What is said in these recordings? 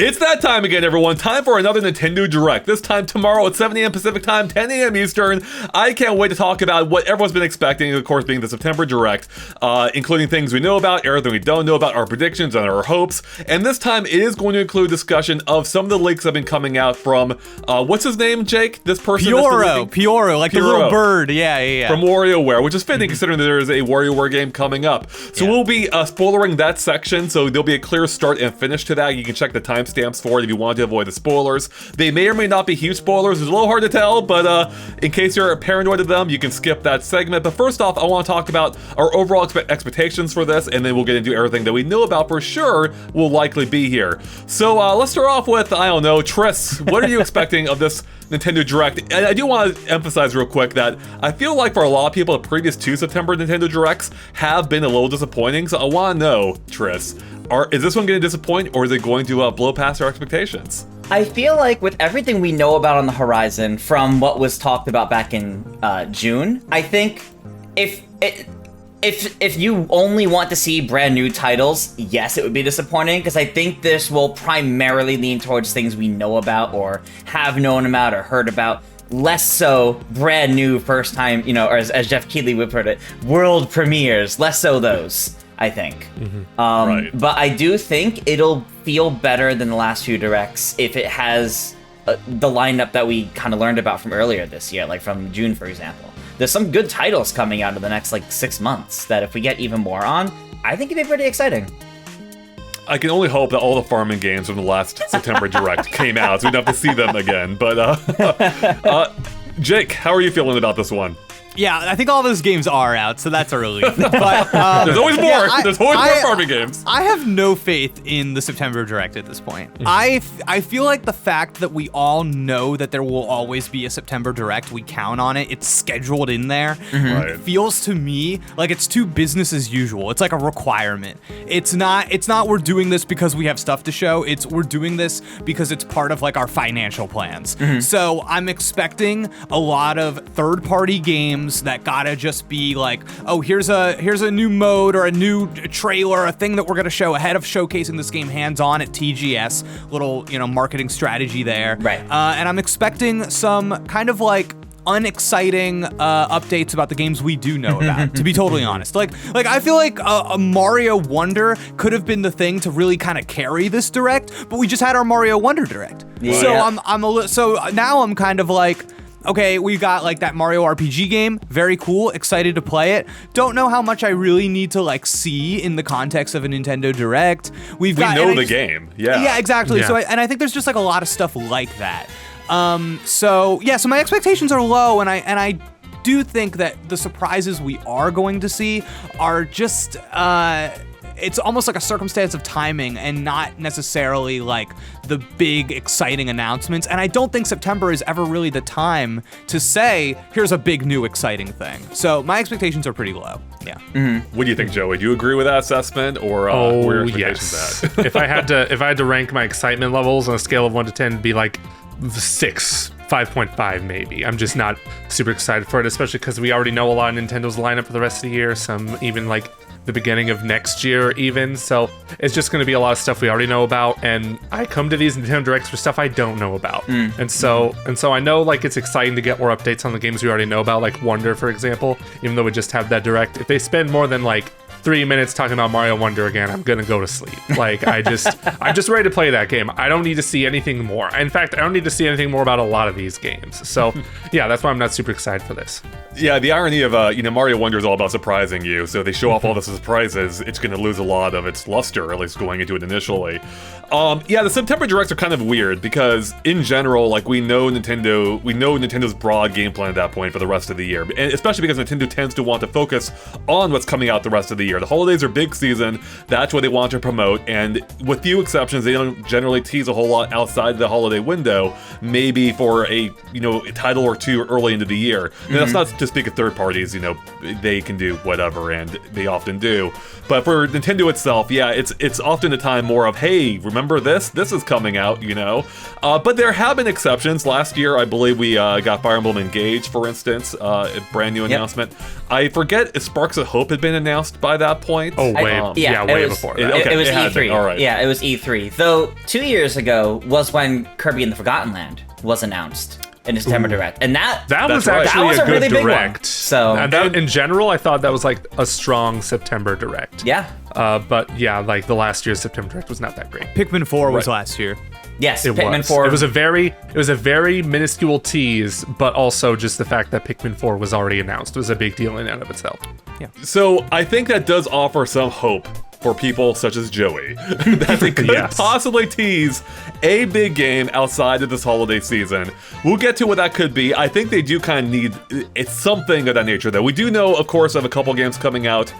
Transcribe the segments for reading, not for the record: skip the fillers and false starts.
It's that time again, everyone. Time for another Nintendo Direct. This time tomorrow at 7 a.m. Pacific Time, 10 a.m. Eastern. I can't wait to talk about what everyone's been expecting, of course, being the September Direct, including things we know about, everything we don't know about, our predictions and our hopes. And this time it is going to include discussion of some of the leaks that have been coming out from, what's his name, Jake? This person? Pyoro, like the little bird. Yeah. From WarioWare, which is fitting considering that there is a WarioWare game coming up. So we'll be spoilering that section, so there'll be a clear start and finish to that. You can check the timestamps for it if you want to avoid the spoilers. They may or may not be huge spoilers. It's a little hard to tell, but in case you're paranoid of them, you can skip that segment. But first off, I want to talk about our overall expectations for this, and then we'll get into everything that we know about for sure will likely be here. So let's start off with, I don't know, Triss, what are you expecting of this Nintendo Direct? And I do want to emphasize real quick that I feel like for a lot of people, the previous two September Nintendo Directs have been a little disappointing. So I want to know, Triss, is this one going to disappoint, or is it going to blow past our expectations? I feel like with everything we know about on the horizon from what was talked about back in June, I think if you only want to see brand new titles, yes, it would be disappointing, because I think this will primarily lean towards things we know about or have known about or heard about. Less so brand new first time, or as Jeff Keighley would put it, world premieres. Less so those, I think. Right. But I do think it'll feel better than the last few Directs if it has the lineup that we kind of learned about from earlier this year, like from June, for example. There's some good titles coming out in the next 6 months that if we get even more on, I think it'd be pretty exciting. I can only hope that all the farming games from the last September Direct came out, so we don't have to see them again. But Jake, how are you feeling about this one? Yeah, I think all those games are out, so that's a relief. But there's always more. There's always more farming games. I have no faith in the September Direct at this point. I feel like the fact that we all know that there will always be a September Direct, we count on it. It's scheduled in there. Right. It feels to me like it's too business as usual. It's like a requirement. It's not we're doing this because we have stuff to show. It's we're doing this because it's part of our financial plans. So I'm expecting a lot of third-party games that gotta just be oh, here's a new mode or a new trailer, a thing that we're gonna show ahead of showcasing this game hands-on at TGS. Little marketing strategy there. Right. And I'm expecting some kind of unexciting updates about the games we do know about, to be totally honest. I feel like a Mario Wonder could have been the thing to really kind of carry this Direct, but we just had our Mario Wonder Direct. Yeah. So now I'm kind of okay, we've got that Mario RPG game, very cool, excited to play it. Don't know how much I really need to see in the context of a Nintendo Direct. We know the game, yeah. Yeah, exactly. Yeah. So I think there's just a lot of stuff like that. So my expectations are low, and I do think that the surprises we are going to see are just it's almost like a circumstance of timing and not necessarily the big exciting announcements. And I don't think September is ever really the time to say, here's a big new exciting thing. So my expectations are pretty low. Yeah. What do you think, Joey? Do you agree with that assessment, or where are your expectations at? if I had to rank my excitement levels on a scale of 1 to 10, it'd be 6. 5.5 maybe. I'm just not super excited for it, especially because we already know a lot of Nintendo's lineup for the rest of the year, some even the beginning of next year even. So it's just going to be a lot of stuff we already know about, and I come to these Nintendo Directs for stuff I don't know about. And so I know it's exciting to get more updates on the games we already know about, like Wonder, for example, even though we just have that Direct. If they spend more than 3 minutes talking about Mario Wonder again, I'm gonna go to sleep. I'm just ready to play that game. I don't need to see anything more. In fact, I don't need to see anything more about a lot of these games. So yeah, that's why I'm not super excited for this. Yeah, the irony of Mario Wonder is all about surprising you. So if they show off all the surprises, it's going to lose a lot of its luster, at least going into it initially. The September Directs are kind of weird because in general, we know Nintendo's broad game plan at that point for the rest of the year, and especially because Nintendo tends to want to focus on what's coming out the rest of the year. The holidays are big season. That's what they want to promote, and with few exceptions, they don't generally tease a whole lot outside the holiday window. Maybe for a title or two early into the year. And that's not to speak of third parties. They can do whatever, and they often do. But for Nintendo itself, yeah, it's often a time more of, hey, remember this? This is coming out, But there have been exceptions. Last year, I believe we got Fire Emblem Engage, for instance, a brand new announcement. I forget if Sparks of Hope had been announced by that point. Oh, way, it way was- before it- that. okay, it was it had E3. been, all right. Yeah, it was E3. Though 2 years ago was when Kirby and the Forgotten Land was announced in a September Direct, and that That was right. actually That was a a good really big one. direct. So- that, in general, I thought that was like a strong September direct. yeah, But yeah, like the last year's September direct was not that great. Pikmin 4 was Right. last year. yes, It Pikmin was. 4. It was a very minuscule tease, but also just the fact that Pikmin 4 was already announced was a big deal in and of itself. So I think that does offer some hope for people such as Joey that they could Yes. possibly tease a big game outside of this holiday season. We'll get to what that could be. I think they do kind of need it's something of that nature, though. We do know, of course, of a couple games coming out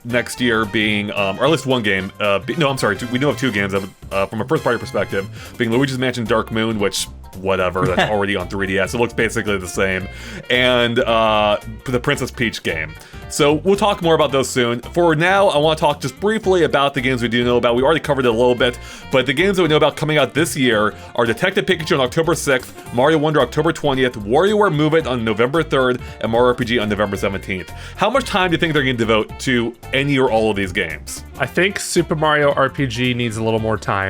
next year, being or at least one game. No, I'm sorry. We know of two games from a first-party perspective, being Luigi's Mansion Dark Moon, which whatever, that's already on 3DS. It looks basically the same, and the Princess Peach game. So we'll talk more about those soon. For now, I want to talk just briefly about the games we do know about. We already covered it a little bit, but the games that we know about coming out this year are Detective Pikachu on October 6th, Mario Wonder October 20th, WarioWare Move It on November 3rd, and Mario RPG on November 17th. How much time do you think they're going to devote to any or all of these games? I think Super Mario RPG needs a little more time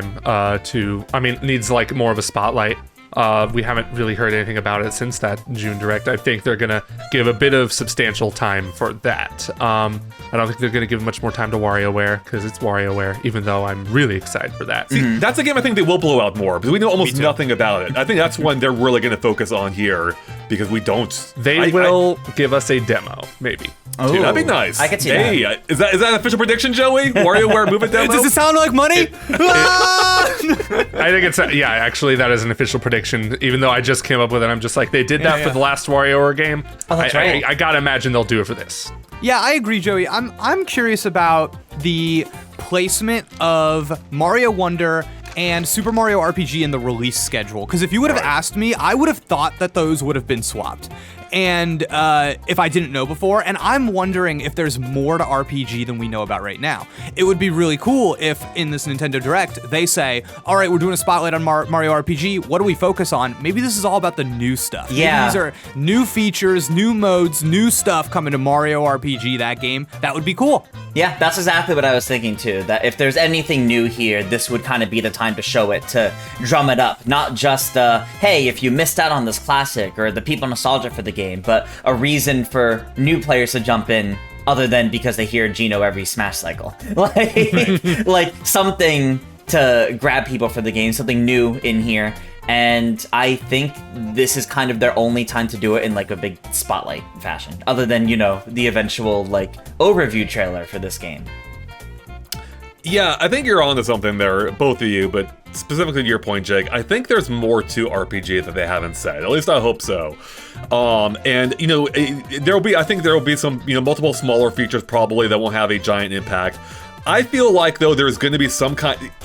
needs like more of a spotlight. We haven't really heard anything about it since that June Direct. I think they're gonna give a bit of substantial time for that. I don't think they're gonna give much more time to WarioWare because it's WarioWare, even though I'm really excited for that. That's a game I think they will blow out more, because we know almost nothing about it. I think that's one they're really going to focus on here, because we don't. They will give us a demo, maybe. Dude, that'd be nice. I could see hey, that. Is that an official prediction, Joey? WarioWare Move It demo? Does it sound like money? I think it's actually that is an official prediction. Even though I just came up with it, I'm just like they did that for the last WarioWare game. Oh, that's right. I gotta imagine they'll do it for this. Yeah, I agree, Joey. I'm curious about the placement of Mario Wonder and Super Mario RPG in the release schedule. Because if you would have asked me, I would have thought that those would have been swapped. And if I didn't know before, and I'm wondering if there's more to RPG than we know about right now. It would be really cool if in this Nintendo Direct they say, all right, we're doing a spotlight on Mario RPG. What do we focus on? Maybe this is all about the new stuff. Maybe Yeah. these are new features, new modes, new stuff coming to Mario RPG, that game. That would be cool. Yeah, that's exactly what I was thinking too. That if there's anything new here, this would kind of be the time to show it, to drum it up. Not just, hey, if you missed out on this classic, or the people nostalgia for the game, but a reason for new players to jump in, other than because they hear Geno every Smash cycle. like something to grab people for the game, something new in here. And I think this is kind of their only time to do it in like a big spotlight fashion, other than, the eventual like overview trailer for this game. Yeah, I think you're onto something there, both of you, but specifically to your point, Jake, I think there's more to RPG that they haven't said. At least I hope so. And I think there will be some, multiple smaller features probably that won't have a giant impact. I feel like, though, there's going to be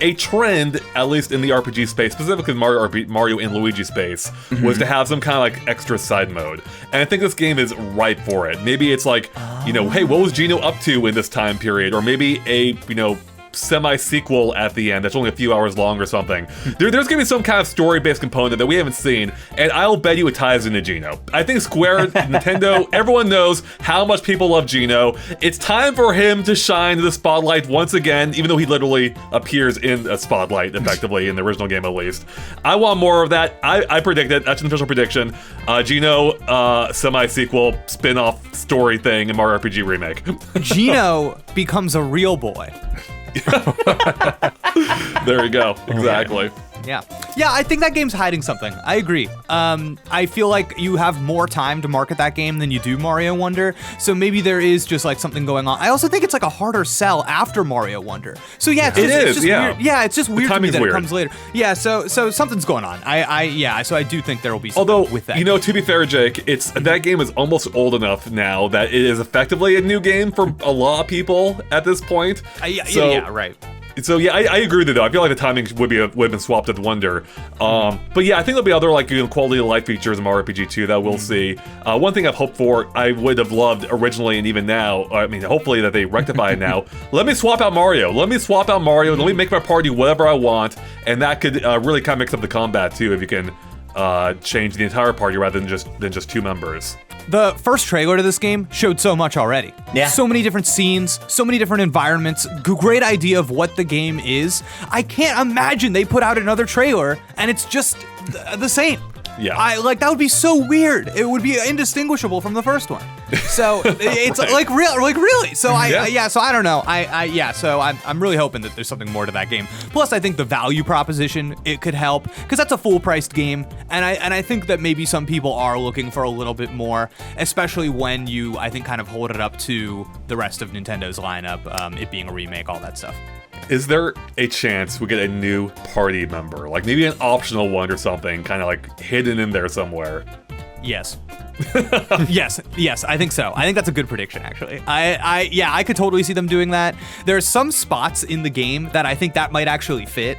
a trend, at least in the RPG space, specifically Mario and Luigi space, was to have some kind of like extra side mode. And I think this game is ripe for it. Maybe it's like, hey, what was Geno up to in this time period? Or maybe a, semi-sequel at the end that's only a few hours long or something. There's gonna be some kind of story-based component that we haven't seen, and I'll bet you it ties into Geno. I think Square, Nintendo, everyone knows how much people love Geno. It's time for him to shine the spotlight once again, even though he literally appears in a spotlight, effectively, in the original game at least. I want more of that. I predict it. That's an official prediction. Geno, semi-sequel, spin-off story thing in Mario RPG Remake. Geno becomes a real boy. There you go. Exactly. Yeah. Yeah, I think that game's hiding something. I agree. I feel like you have more time to market that game than you do Mario Wonder, so maybe there is just like something going on. I also think it's like a harder sell after Mario Wonder. So yeah, it's just yeah. weird. Yeah, it's just weird to me timing's that weird. it comes later. Yeah, so something's going on. So I do think there will be something Although, with that. to be fair, Jake, that game is almost old enough now that it is effectively a new game for a lot of people at this point. Yeah, right. So yeah, I agree with you though. I feel like the timing would have been swapped with Wonder. But yeah, I think there'll be other like quality of life features in Mario RPG 2 that we'll see. One thing I've hoped for, I would have loved originally and even now. I mean, hopefully that they rectify it now. Let me swap out Mario. Let me make my party whatever I want, and that could really kind of mix up the combat too if you can change the entire party rather than just 2 members. The first trailer to this game showed so much already. Yeah. So many different scenes, so many different environments, great idea of what the game is. I can't imagine they put out another trailer and it's just the same. Yeah. That would be so weird. It would be indistinguishable from the first one. So it's really. So so I don't know. So I'm really hoping that there's something more to that game. Plus, I think the value proposition, it could help because that's a full-priced game, and I think that maybe some people are looking for a little bit more, especially when you, I think, kind of hold it up to the rest of Nintendo's lineup, it being a remake, all that stuff. Is there a chance we get a new party member? Like maybe an optional one or something, kind of like hidden in there somewhere? Yes. yes, I think so. I think that's a good prediction, actually. I could totally see them doing that. There's some spots in the game that I think that might actually fit.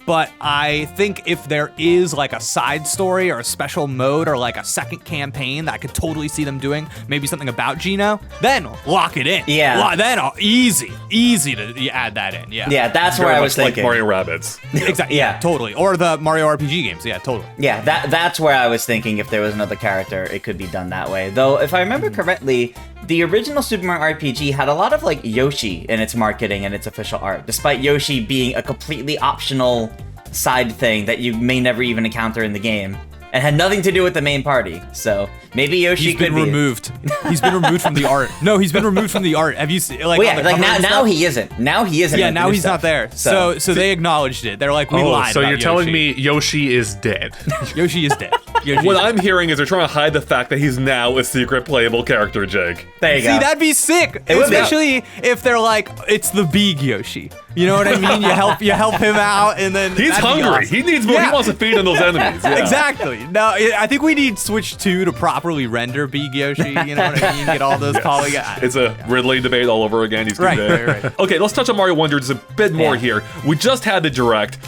But I think if there is like a side story or a special mode or like a second campaign that I could totally see them doing, maybe something about Gino, then lock it in. Yeah. Then easy to add that in. Yeah. Yeah, that's where Very I much was thinking. like Mario Rabbids. Exactly. Yeah, totally. Or the Mario RPG games. Yeah, totally. Yeah, that's where I was thinking if there was another character, it could be done that way. Though, if I remember correctly, the original Super Mario RPG had a lot of like Yoshi in its marketing and its official art, despite Yoshi being a completely optional side thing that you may never even encounter in the game, and had nothing to do with the main party. So maybe Yoshi could be removed. He's been removed from the art. No, he's been removed from the art. Have you seen well, yeah, like now he isn't. Now he isn't. Yeah, now he's not there. So they acknowledged it. They're like, we lied. So about you're telling Yoshi. me Yoshi is dead? Yoshi is dead. What I'm hearing is they're trying to hide the fact that he's now a secret playable character, Jake. There you go. See, that'd be sick. It would be. Especially if they're like, it's the big Yoshi. You know what I mean? You help him out, and then He's that'd be hungry. awesome. He needs more. Yeah. He wants to feed on those enemies. Yeah. Exactly. No, I think we need Switch 2 to properly render Big Yoshi. You know what I mean? Get all those polygons. It's a Ridley debate all over again. He's Right, dead. right. Okay, let's touch on Mario Wonder just a bit more Yeah. here. We just had the Direct.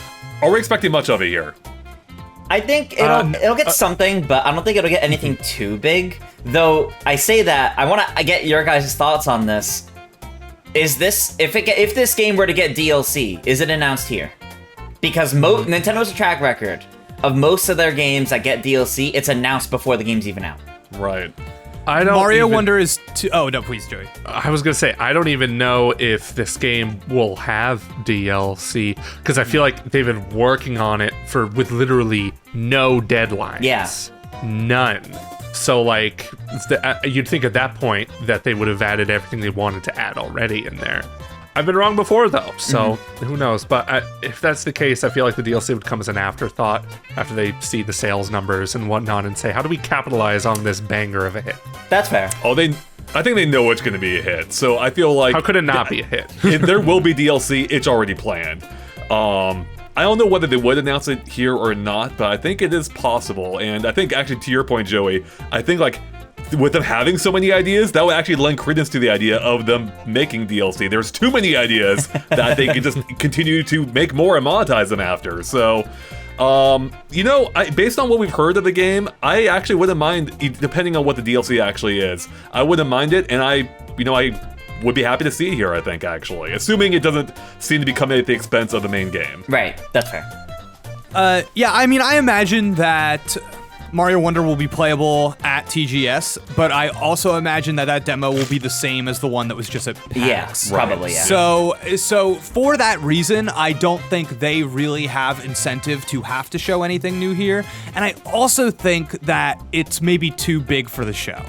Are we expecting much of it here? I think it'll get something, but I don't think it'll get anything too big. Though I say that, I want to get your guys' thoughts on this. Is this if this game were to get DLC, is it announced here? Because Nintendo's a track record of most of their games that get DLC, it's announced before the game's even out. Right. I don't. Mario even- Wonder is too. Oh no, please, Joey. I was gonna say I don't even know if this game will have DLC because I feel like they've been working on it with literally no deadlines. Yeah. None. So like, you'd think at that point that they would have added everything they wanted to add already in there. I've been wrong before though, so who knows? But if that's the case, I feel like the DLC would come as an afterthought after they see the sales numbers and whatnot and say, how do we capitalize on this banger of a hit? That's fair. Oh, I think they know it's going to be a hit. So I feel like How could it not be a hit? if there will be DLC. It's already planned. I don't know whether they would announce it here or not, but I think it is possible. And I think actually to your point, Joey, I think like with them having so many ideas, that would actually lend credence to the idea of them making DLC. There's too many ideas that they can just continue to make more and monetize them after. So, based on what we've heard of the game, I actually wouldn't mind, depending on what the DLC actually is, I wouldn't mind it, and I would be happy to see it here, I think, actually. Assuming it doesn't seem to be coming at the expense of the main game. Right, that's fair. I mean, I imagine that Mario Wonder will be playable at TGS, but I also imagine that demo will be the same as the one that was just at PAX. Yes, probably, yeah. So for that reason, I don't think they really have incentive to have to show anything new here, and I also think that it's maybe too big for the show.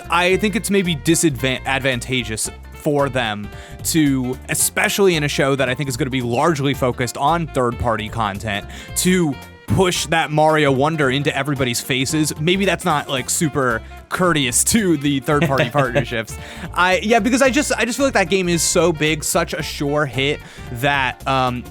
I think it's maybe disadvantageous for them to, especially in a show that I think is going to be largely focused on third-party content, to push that Mario Wonder into everybody's faces. Maybe that's not like super courteous to the third-party partnerships. Because I just feel like that game is so big, such a sure hit, that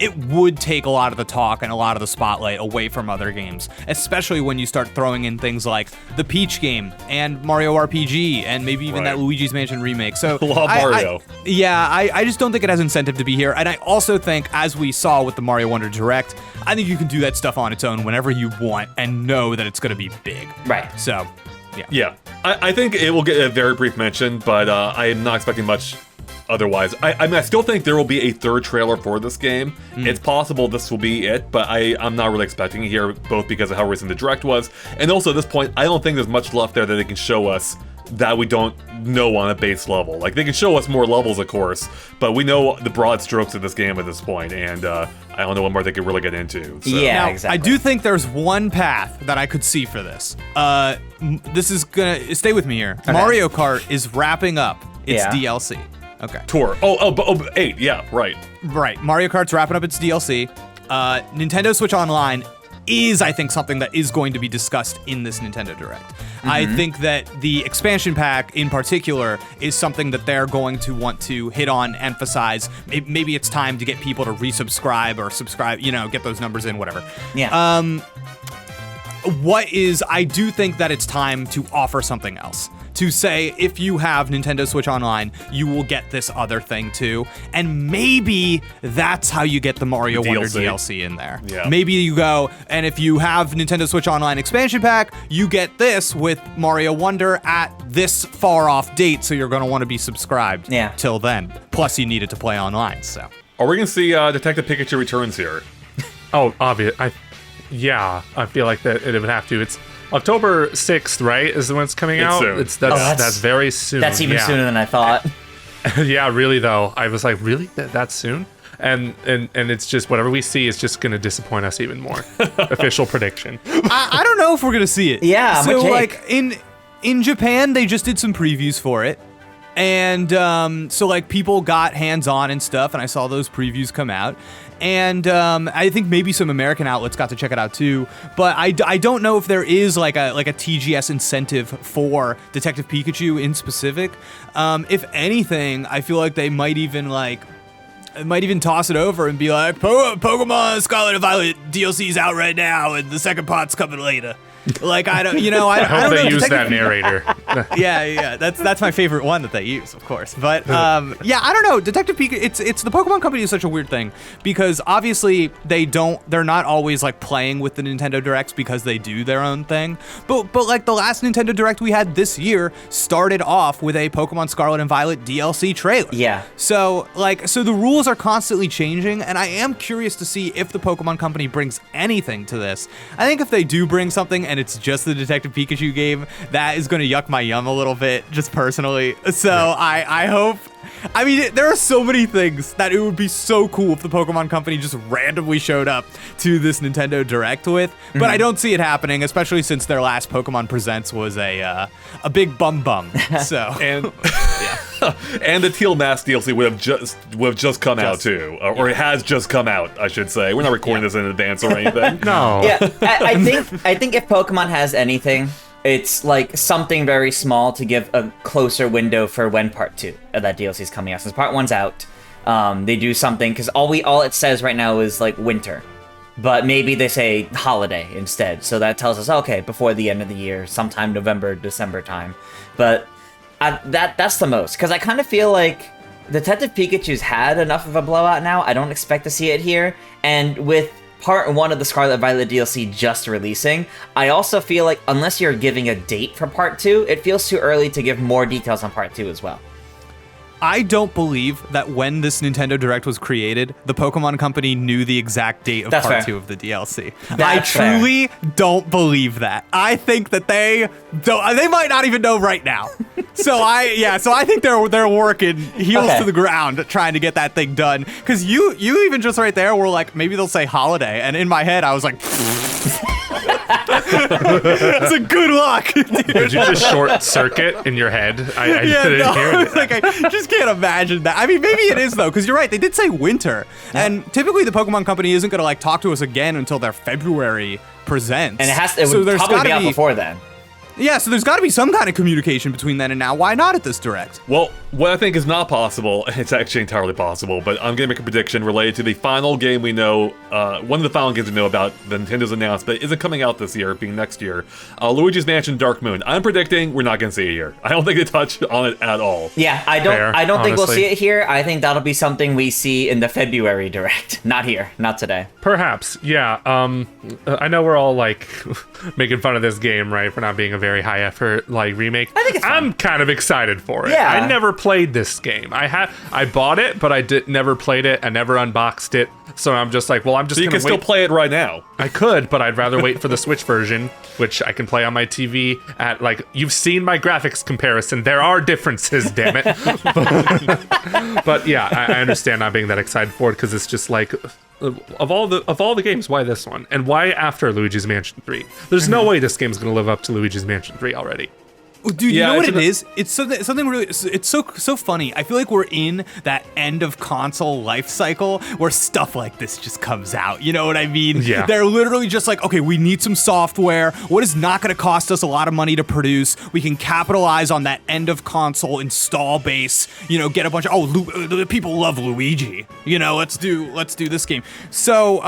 it would take a lot of the talk and a lot of the spotlight away from other games, especially when you start throwing in things like the Peach game and Mario RPG and maybe even that Luigi's Mansion remake. So Love Mario. I just don't think it has incentive to be here. And I also think, as we saw with the Mario Wonder Direct, I think you can do that stuff on its own whenever you want and know that it's going to be big. Right. So, Yeah, I think it will get a very brief mention, but I am not expecting much otherwise. I mean, I still think there will be a third trailer for this game. It's possible this will be it, but I'm not really expecting it here, both because of how recent the Direct was, and also at this point, I don't think there's much left there that they can show us that we don't know on a base level. Like, they can show us more levels, of course, but we know the broad strokes of this game at this point, and I don't know what more they could really get into. So. Yeah, Now, exactly. I do think there's one path that I could see for this. This is gonna stay with me here. Mario Kart is wrapping up its Yeah. DLC. Okay. Tour. 8, yeah, right. Right. Mario Kart's wrapping up its DLC. Nintendo Switch Online is, I think, something that is going to be discussed in this Nintendo Direct. I think that the expansion pack in particular is something that they're going to want to hit on, emphasize. Maybe it's time to get people to resubscribe or subscribe, get those numbers in, whatever. Yeah. I do think that it's time to offer something else. To say, if you have Nintendo Switch Online, you will get this other thing too. And maybe that's how you get the Mario Wonder DLC in there. Yeah. Maybe you go, and if you have Nintendo Switch Online expansion pack, you get this with Mario Wonder at this far off date, so you're going to want to be subscribed till then. Plus, you need it to play online, so. Are we going to see Detective Pikachu Returns here? Oh, obvious. Yeah, I feel like that it would have to. It's October 6th, right? Is when it's coming out. Soon. That's very soon. That's even sooner than I thought. Yeah, really though. I was like, really? That's soon? And it's just whatever we see is just going to disappoint us even more. Official prediction. I don't know if we're going to see it. Yeah, so my like in Japan, they just did some previews for it. And so like people got hands-on and stuff, and I saw those previews come out. And I think maybe some American outlets got to check it out too. But I don't know if there is like a TGS incentive for Detective Pikachu in specific. If anything, I feel like they might even toss it over and be like, Pokemon Scarlet and Violet DLC's out right now, and the second part's coming later. Like, I don't I hope they know. use that narrator. Yeah. That's my favorite one that they use, of course. But yeah, I don't know. Detective Pikachu. It's the Pokemon Company is such a weird thing because obviously they're not always like playing with the Nintendo Directs because they do their own thing. But like the last Nintendo Direct we had this year started off with a Pokemon Scarlet and Violet DLC trailer. Yeah. So the rules are constantly changing, and I am curious to see if the Pokemon Company brings anything to this. I think if they do bring something and it's just the Detective Pikachu game, that is going to yuck my yum a little bit, just personally. So I hope. I mean, there are so many things that it would be so cool if the Pokemon Company just randomly showed up to this Nintendo Direct with, but I don't see it happening, especially since their last Pokemon Presents was a big bum. So And and the Teal Mask DLC would have just come out too, or it has just come out, I should say. We're not recording this in advance or anything. No. Yeah, I think if Pokemon has anything, it's like something very small to give a closer window for when Part 2 of that DLC is coming out. Since Part 1's out, they do something, because all it says right now is like winter. But maybe they say holiday instead. So that tells us, okay, before the end of the year, sometime November, December time. But that's the most, because I kind of feel like Detective Pikachu's had enough of a blowout now. I don't expect to see it here. And with Part 1 of the Scarlet and Violet DLC just releasing, I also feel like unless you're giving a date for Part 2, it feels too early to give more details on Part 2 as well. I don't believe that when this Nintendo Direct was created, the Pokemon Company knew the exact date of That's Part fair. 2 of the DLC. That's I truly don't believe that. I think that they might not even know right now. So I think they're working heels to the ground trying to get that thing done. Because you even just right there were like, maybe they'll say holiday, and in my head I was like, that's a good luck. Did you just short circuit in your head? I didn't hear it. Like, I just can't imagine that. I mean, maybe it is though, because you're right. They did say winter, and typically the Pokemon Company isn't going to like talk to us again until their February presents. And it would probably be out before then. Yeah, so there's got to be some kind of communication between then and now. Why not at this Direct? Well, what I think is not possible, it's actually entirely possible, but I'm going to make a prediction related to the final game we know, one of the final games we know about that Nintendo's announced, but isn't coming out this year, being next year, Luigi's Mansion Dark Moon. I'm predicting we're not going to see it here. I don't think they touch on it at all. Yeah, I don't think we'll see it here. I think that'll be something we see in the February Direct. Not here, not today. Perhaps, yeah. I know we're all like making fun of this game, right, for not being a very high effort like remake. I think it's fun. I'm kind of excited for it. Yeah. I never played this game. I bought it, but I never played it. I never unboxed it. So I'm just like, well, I'm just So you gonna can still play it right now. I could, but I'd rather wait for the Switch version, which I can play on my TV at, like, you've seen my graphics comparison. There are differences, damn it. But yeah, I understand not being that excited for it, because it's just like, of all the games, why this one? And why after Luigi's Mansion 3? There's no way this game's going to live up to Luigi's Mansion 3 already. Dude, you Yeah, know what it's it is? It's something really. It's so funny. I feel like we're in that end of console life cycle where stuff like this just comes out. You know what I mean? Yeah. They're literally just like, okay, we need some software. What is not going to cost us a lot of money to produce? We can capitalize on that end of console install base. You know, get a bunch of people love Luigi. You know, let's do this game. So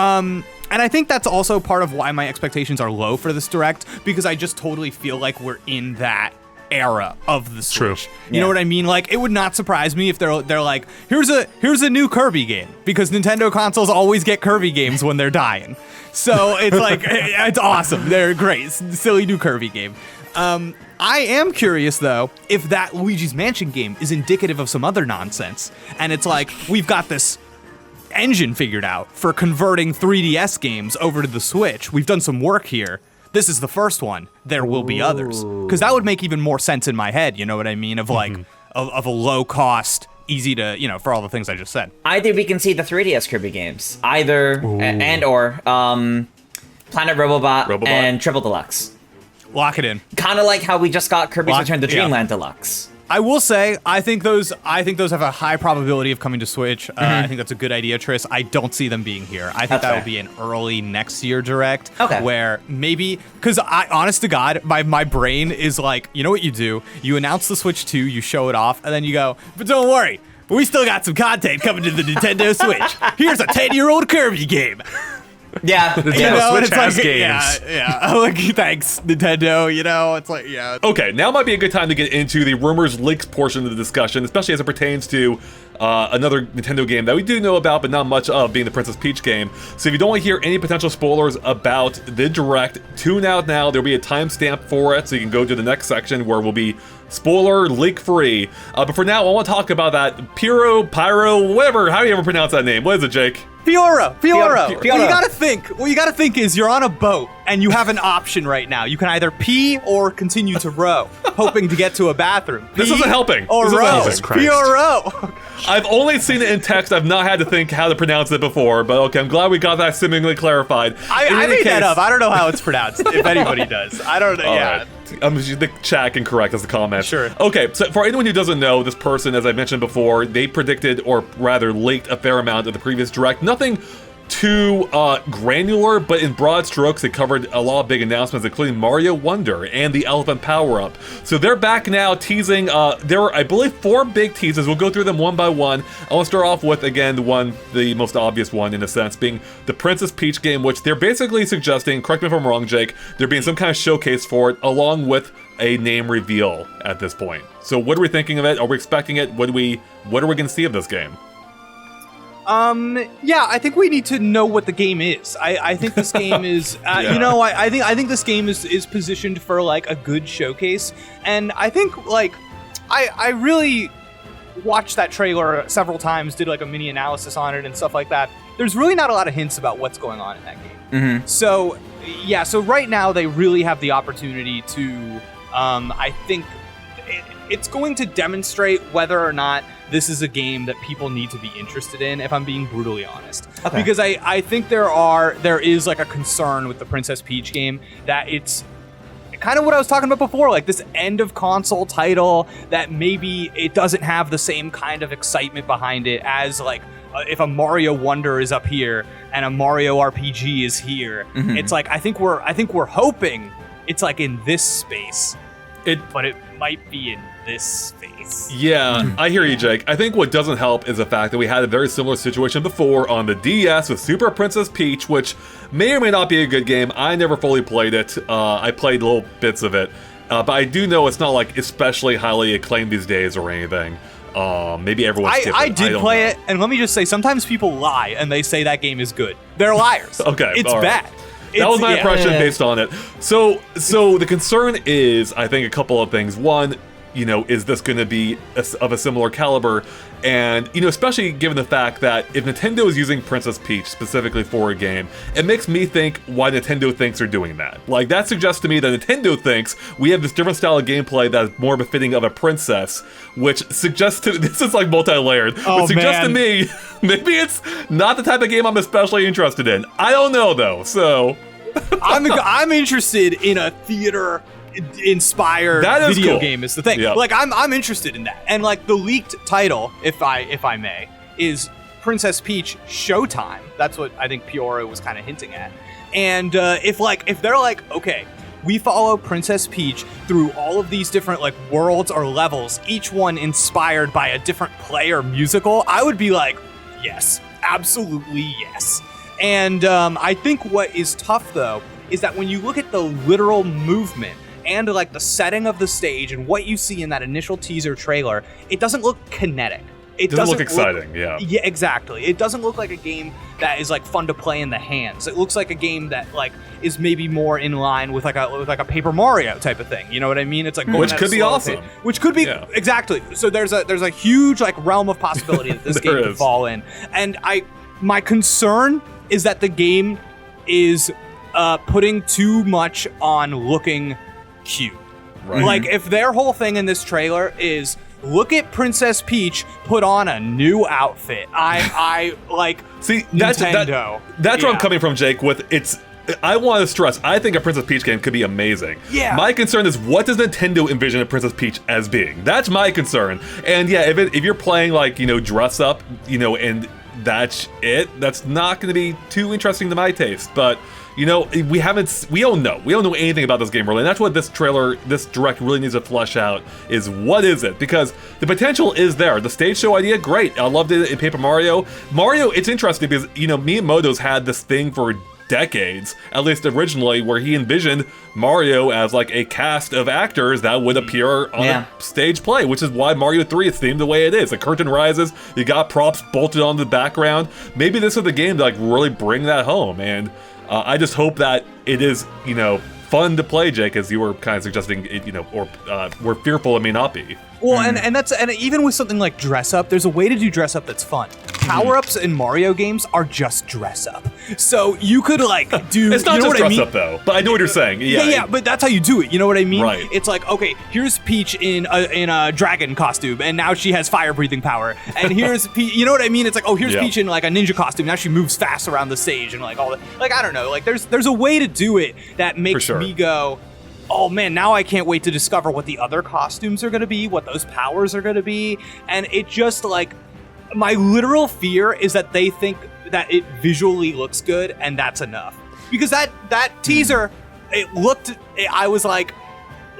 and I think that's also part of why my expectations are low for this Direct, because I just totally feel like we're in that era of the Switch. True. You know what I mean? Like, it would not surprise me if they're like, here's a new Kirby game, because Nintendo consoles always get Kirby games when they're dying. So it's like, it's awesome. They're great. Silly new Kirby game. I am curious, though, if that Luigi's Mansion game is indicative of some other nonsense. And it's like, we've got this engine figured out for converting 3DS games over to the Switch. We've done some work here. This is the first one. There will be others. Because that would make even more sense in my head, you know what I mean? Of like, of a low cost, easy to, you know, for all the things I just said. Either we can see the 3DS Kirby games, or Planet Robobot and Triple Deluxe. Lock it in. Kind of like how we just got Kirby's Return to yeah. Dreamland Deluxe. I will say, I think those have a high probability of coming to Switch. I think that's a good idea, Tris. I don't see them being here. I think That's fair. will be an early next year Direct. Okay. Where maybe, because honest to God, my brain is like, you know what you do? You announce the Switch 2, you show it off, and then you go, but don't worry, we still got some content coming to the Nintendo Switch. Here's a 10-year-old Kirby game. Yeah, You yeah. know, and Switch has games. Yeah. Like, thanks, Nintendo. You know, it's like, yeah. Okay, now might be a good time to get into the rumors leaks portion of the discussion, especially as it pertains to another Nintendo game that we do know about, but not much of, being the Princess Peach game. So if you don't want to hear any potential spoilers about the Direct, tune out now. There'll be a timestamp for it, so you can go to the next section where we'll be spoiler leak free. But for now, I want to talk about that Pyro, whatever, how do you ever pronounce that name? What is it, Jake? Fiora. Fiora. What you gotta think is you're on a boat and you have an option right now. You can either pee or continue to row, hoping to get to a bathroom. This Pee isn't helping. Or This isn't row. helping. Christ. Fioro. I've only seen it in text. I've not had to think how to pronounce it before, but okay, I'm glad we got that seemingly clarified. I In any made that case- up. I don't know how it's pronounced. If anybody does, I don't know. All Yeah. right. The chat can correct us the comment. Sure. Okay, so for anyone who doesn't know, this person, as I mentioned before, they predicted, or rather leaked, a fair amount of the previous Direct. Nothing too granular, but in broad strokes, they covered a lot of big announcements, including Mario Wonder and the Elephant Power-Up. So they're back now teasing, there are, I believe, 4 big teases. We'll go through them one by one. I want to start off with, again, the most obvious one, in a sense, being the Princess Peach game, which they're basically suggesting, correct me if I'm wrong, Jake, there being some kind of showcase for it, along with a name reveal at this point. So what are we thinking of it? Are we expecting it? What are we going to see of this game? Yeah, I think we need to know what the game is. I think this game is, Yeah. you know, I think this game is positioned for like a good showcase, and I think like I really watched that trailer several times, did like a mini analysis on it and stuff like that. There's really not a lot of hints about what's going on in that game. So yeah, so right now they really have the opportunity to, I think it's going to demonstrate whether or not this is a game that people need to be interested in, if I'm being brutally honest. Okay. Because I think there is like a concern with the Princess Peach game that it's kind of what I was talking about before, like this end of console title that maybe it doesn't have the same kind of excitement behind it as like if a Mario Wonder is up here and a Mario RPG is here. It's like I think we're hoping it's like in this space. But it might be in this space. Yeah, I hear you, Jake. I think what doesn't help is the fact that we had a very similar situation before on the DS with Super Princess Peach, which may or may not be a good game. I never fully played it. I played little bits of it. But I do know it's not like especially highly acclaimed these days or anything. Maybe everyone skipped it. I did don't play know. it, and let me just say, sometimes people lie and they say that game is good. They're liars. Okay, It's all right. bad. That was my Yeah. impression based on it. So the concern is, I think, a couple of things. One, is this going to be of a similar caliber? And, especially given the fact that if Nintendo is using Princess Peach specifically for a game, it makes me think why Nintendo thinks they're doing that. Like, that suggests to me that Nintendo thinks we have this different style of gameplay that is more befitting of a princess, which suggests to, this is like multi-layered, Oh, but suggests to man. me, maybe it's not the type of game I'm especially interested in. I don't know, though, so... I'm interested in a theater inspired That is video cool. game is the thing. Yep. Like I'm interested in that. And like the leaked title, if I may, is Princess Peach Showtime. That's what I think Piora was kind of hinting at. And if they're like, okay, we follow Princess Peach through all of these different like worlds or levels, each one inspired by a different play or musical, I would be like, yes, absolutely yes. And I think what is tough though is that when you look at the literal movement and like the setting of the stage and what you see in that initial teaser trailer, it doesn't look kinetic. It Doesn't look exciting, yeah. Yeah, exactly. It doesn't look like a game that is like fun to play in the hands. It looks like a game that like is maybe more in line with like a Paper Mario type of thing. You know what I mean? It's like going Which at a could be slower awesome. pace. Which could be exactly. So there's a huge like realm of possibility that this There game could is. fall in. And my concern is that the game is putting too much on looking cute. Right. Like if their whole thing in this trailer is look at Princess Peach put on a new outfit. I like See, Nintendo. That's where I'm Yeah. coming from, Jake, with I want to stress, I think a Princess Peach game could be amazing. Yeah. My concern is, what does Nintendo envision a Princess Peach as being? That's my concern. And yeah, if you're playing like, dress up, and that's it, that's not going to be too interesting to my taste. But, we don't know anything about this game really. And that's what this direct really needs to flesh out, is what is it? Because the potential is there. The stage show idea, great. I loved it in Paper Mario. Mario, it's interesting because, Miyamoto's had this thing for decades, at least originally, where he envisioned Mario as like a cast of actors that would appear on a stage play, which is why Mario 3 is themed the way it is. The curtain rises, you got props bolted on the background. Maybe this is the game to like really bring that home, and I just hope that it is, fun to play, Jake, as you were kind of suggesting, or we're fearful it may not be. Well, and even with something like dress up, there's a way to do dress up that's fun. Power-ups in Mario games are just dress up. So you could like do It's not you know just what dress I mean? up though, but I know what you're saying. Yeah, but that's how you do it. You know what I mean? Right. It's like, okay, here's Peach in a dragon costume, and now she has fire breathing power. And here's Peach, you know what I mean? It's like, oh, here's Peach in like a ninja costume. Now she moves fast around the stage and like all that. Like I don't know. Like there's a way to do it that makes sure. me go, oh man, now I can't wait to discover what the other costumes are going to be, what those powers are going to be. And it just like, my literal fear is that they think that it visually looks good and that's enough. Because that teaser, I was like,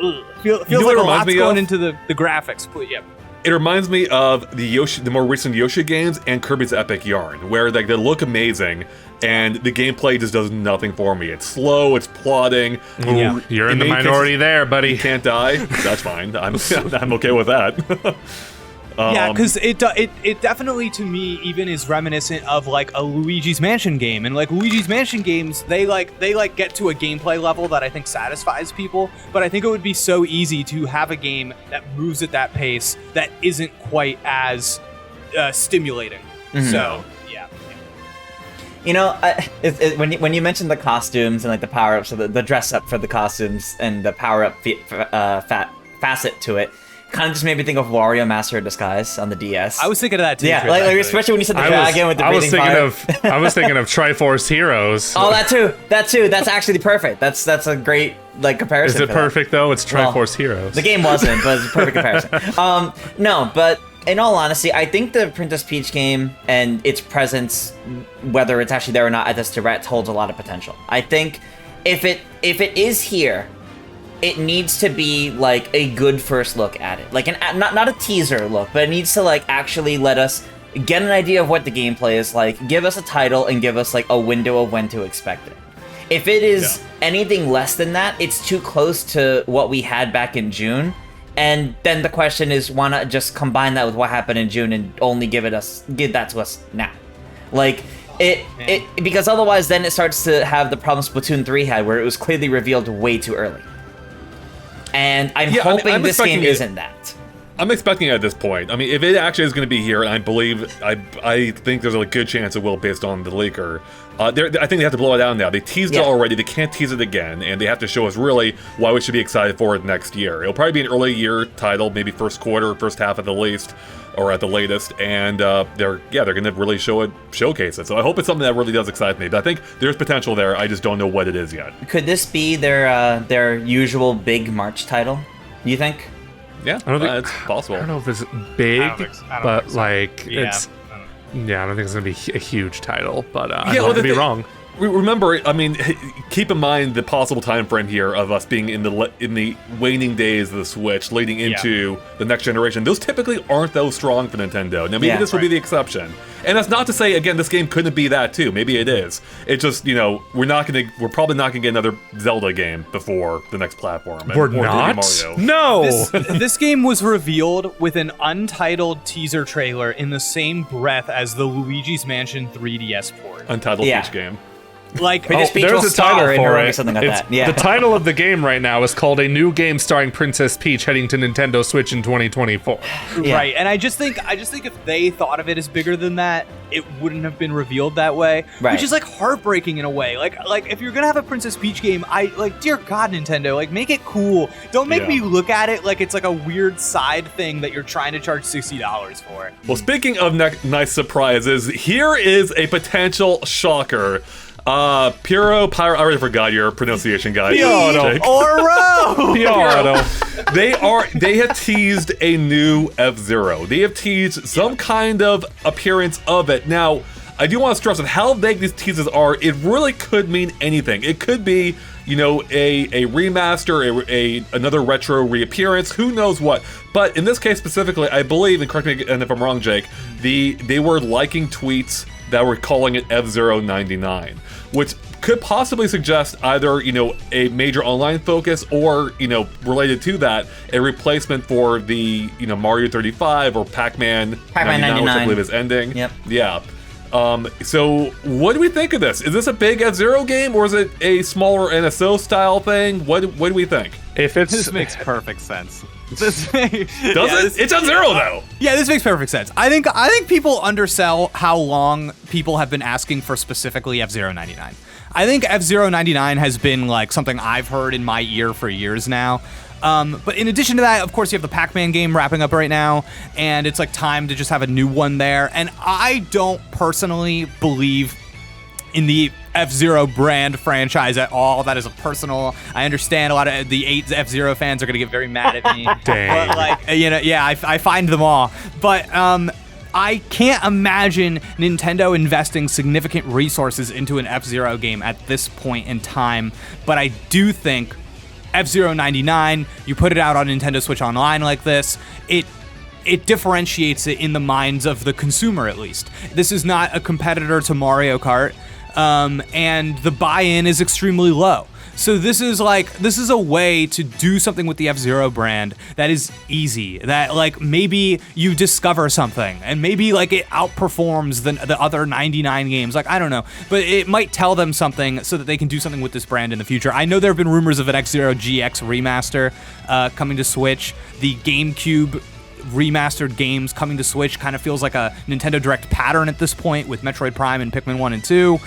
ugh. Feels know like what it a reminds lot's me going of? into the graphics. But yeah. It reminds me of the more recent Yoshi games and Kirby's Epic Yarn, where like they look amazing, and the gameplay just does nothing for me. It's slow, it's plodding. Ooh, you're in the minority there, buddy. You can't die. That's fine. I'm okay with that. Yeah, because it definitely to me even is reminiscent of like a Luigi's Mansion game, and like Luigi's Mansion games, they get to a gameplay level that I think satisfies people. But I think it would be so easy to have a game that moves at that pace that isn't quite as stimulating. So yeah. When you mentioned the costumes and like the power ups, so the dress up for the costumes and the power up facet to it. Kind of just made me think of Wario Master of Disguise on the DS. I was thinking of that too. Yeah, Chris, like actually. especially when you said the dragon with the breathing fire. I was thinking of Triforce Heroes. Oh, that too. That's actually perfect. That's a great like comparison. Is it for that. perfect though? It's Triforce Heroes. The game wasn't, but it's a perfect comparison. No, but in all honesty, I think the Princess Peach game and its presence, whether it's actually there or not at this direct, holds a lot of potential. I think if it is here, it needs to be like a good first look at it, like not a teaser look, but it needs to like actually let us get an idea of what the gameplay is like, give us a title, and give us like a window of when to expect it. If it is anything less than that, it's too close to what we had back in June. And then the question is, why not just combine that with what happened in June and only give that to us now? Like it because otherwise then it starts to have the problem Splatoon 3 had, where it was clearly revealed way too early. And I'm Yeah, hoping I'm this game expecting it- isn't that. I'm expecting it at this point. I mean, if it actually is going to be here, and I think there's a good chance it will based on the leaker. I think they have to blow it out now. They teased it already. They can't tease it again, and they have to show us really why we should be excited for it next year. It'll probably be an early year title, maybe first quarter, first half at the least, or at the latest. And they're going to really showcase it. So I hope it's something that really does excite me. But I think there's potential there. I just don't know what it is yet. Could this be their usual big March title? You think? Yeah, I don't think it's possible. I don't know if it's big, I don't think but so. like Yeah. it's. Yeah, I don't think it's gonna be a huge title, but Yeah, I'd well, love the to be thing- wrong. Remember, I mean, keep in mind the possible time frame here of us being in the waning days of the Switch, leading into the next generation. Those typically aren't those strong for Nintendo. Now, maybe this will be the exception, and that's not to say again this game couldn't be that too. Maybe it is. It's just we're probably not gonna get another Zelda game before the next platform. We're or maybe not. Mario. No. This game was revealed with an untitled teaser trailer in the same breath as the Luigi's Mansion 3DS port. Untitled Yeah. Peach game. Like, Princess Peach will star in or something like that. Yeah. The title of the game right now is called A New Game Starring Princess Peach Heading to Nintendo Switch in 2024. Yeah. right. And I just think if they thought of it as bigger than that, it wouldn't have been revealed that way. Right. Which is like heartbreaking in a way. Like if you're gonna have a Princess Peach game, dear God, Nintendo, like make it cool. Don't make me look at it like it's like a weird side thing that you're trying to charge $60 for. Well, speaking of nice surprises, here is a potential shocker. Pyro, I already forgot your pronunciation, guys. Jake. Oro! They have teased a new F-Zero. They have teased some kind of appearance of it. Now, I do want to stress that how vague these teases are, it really could mean anything. It could be, a remaster, another retro reappearance, who knows what. But in this case specifically, I believe, and correct me if I'm wrong, Jake, they were liking tweets that were calling it F-Zero 99, which could possibly suggest either, a major online focus or, related to that, a replacement for the, Mario 35 or Pac-Man 99, which I believe is ending. Yep. Yeah. So what do we think of this? Is this a big F-Zero game or is it a smaller NSO style thing? What do we think? If it's This makes perfect sense. Does it? It's F-Zero though. Yeah, this makes perfect sense. I think people undersell how long people have been asking for specifically F-Zero 99. I think F-Zero 99 has been like something I've heard in my ear for years now. But in addition to that, of course, you have the Pac-Man game wrapping up right now, and it's like time to just have a new one there. And I don't personally believe in the F-Zero brand franchise at all. That is a personal. I understand a lot of the 8 F-Zero fans are going to get very mad at me. Dang. But I find them all. But I can't imagine Nintendo investing significant resources into an F-Zero game at this point in time. But I do think F-Zero 99, you put it out on Nintendo Switch Online like this, it differentiates it in the minds of the consumer, at least. This is not a competitor to Mario Kart, and the buy-in is extremely low. So this is a way to do something with the F-Zero brand that is easy, that like maybe you discover something and maybe like it outperforms the other 99 games. Like, I don't know, but it might tell them something so that they can do something with this brand in the future. I know there have been rumors of an F-Zero GX remaster coming to Switch. The GameCube remastered games coming to Switch kind of feels like a Nintendo Direct pattern at this point with Metroid Prime and Pikmin 1 and 2.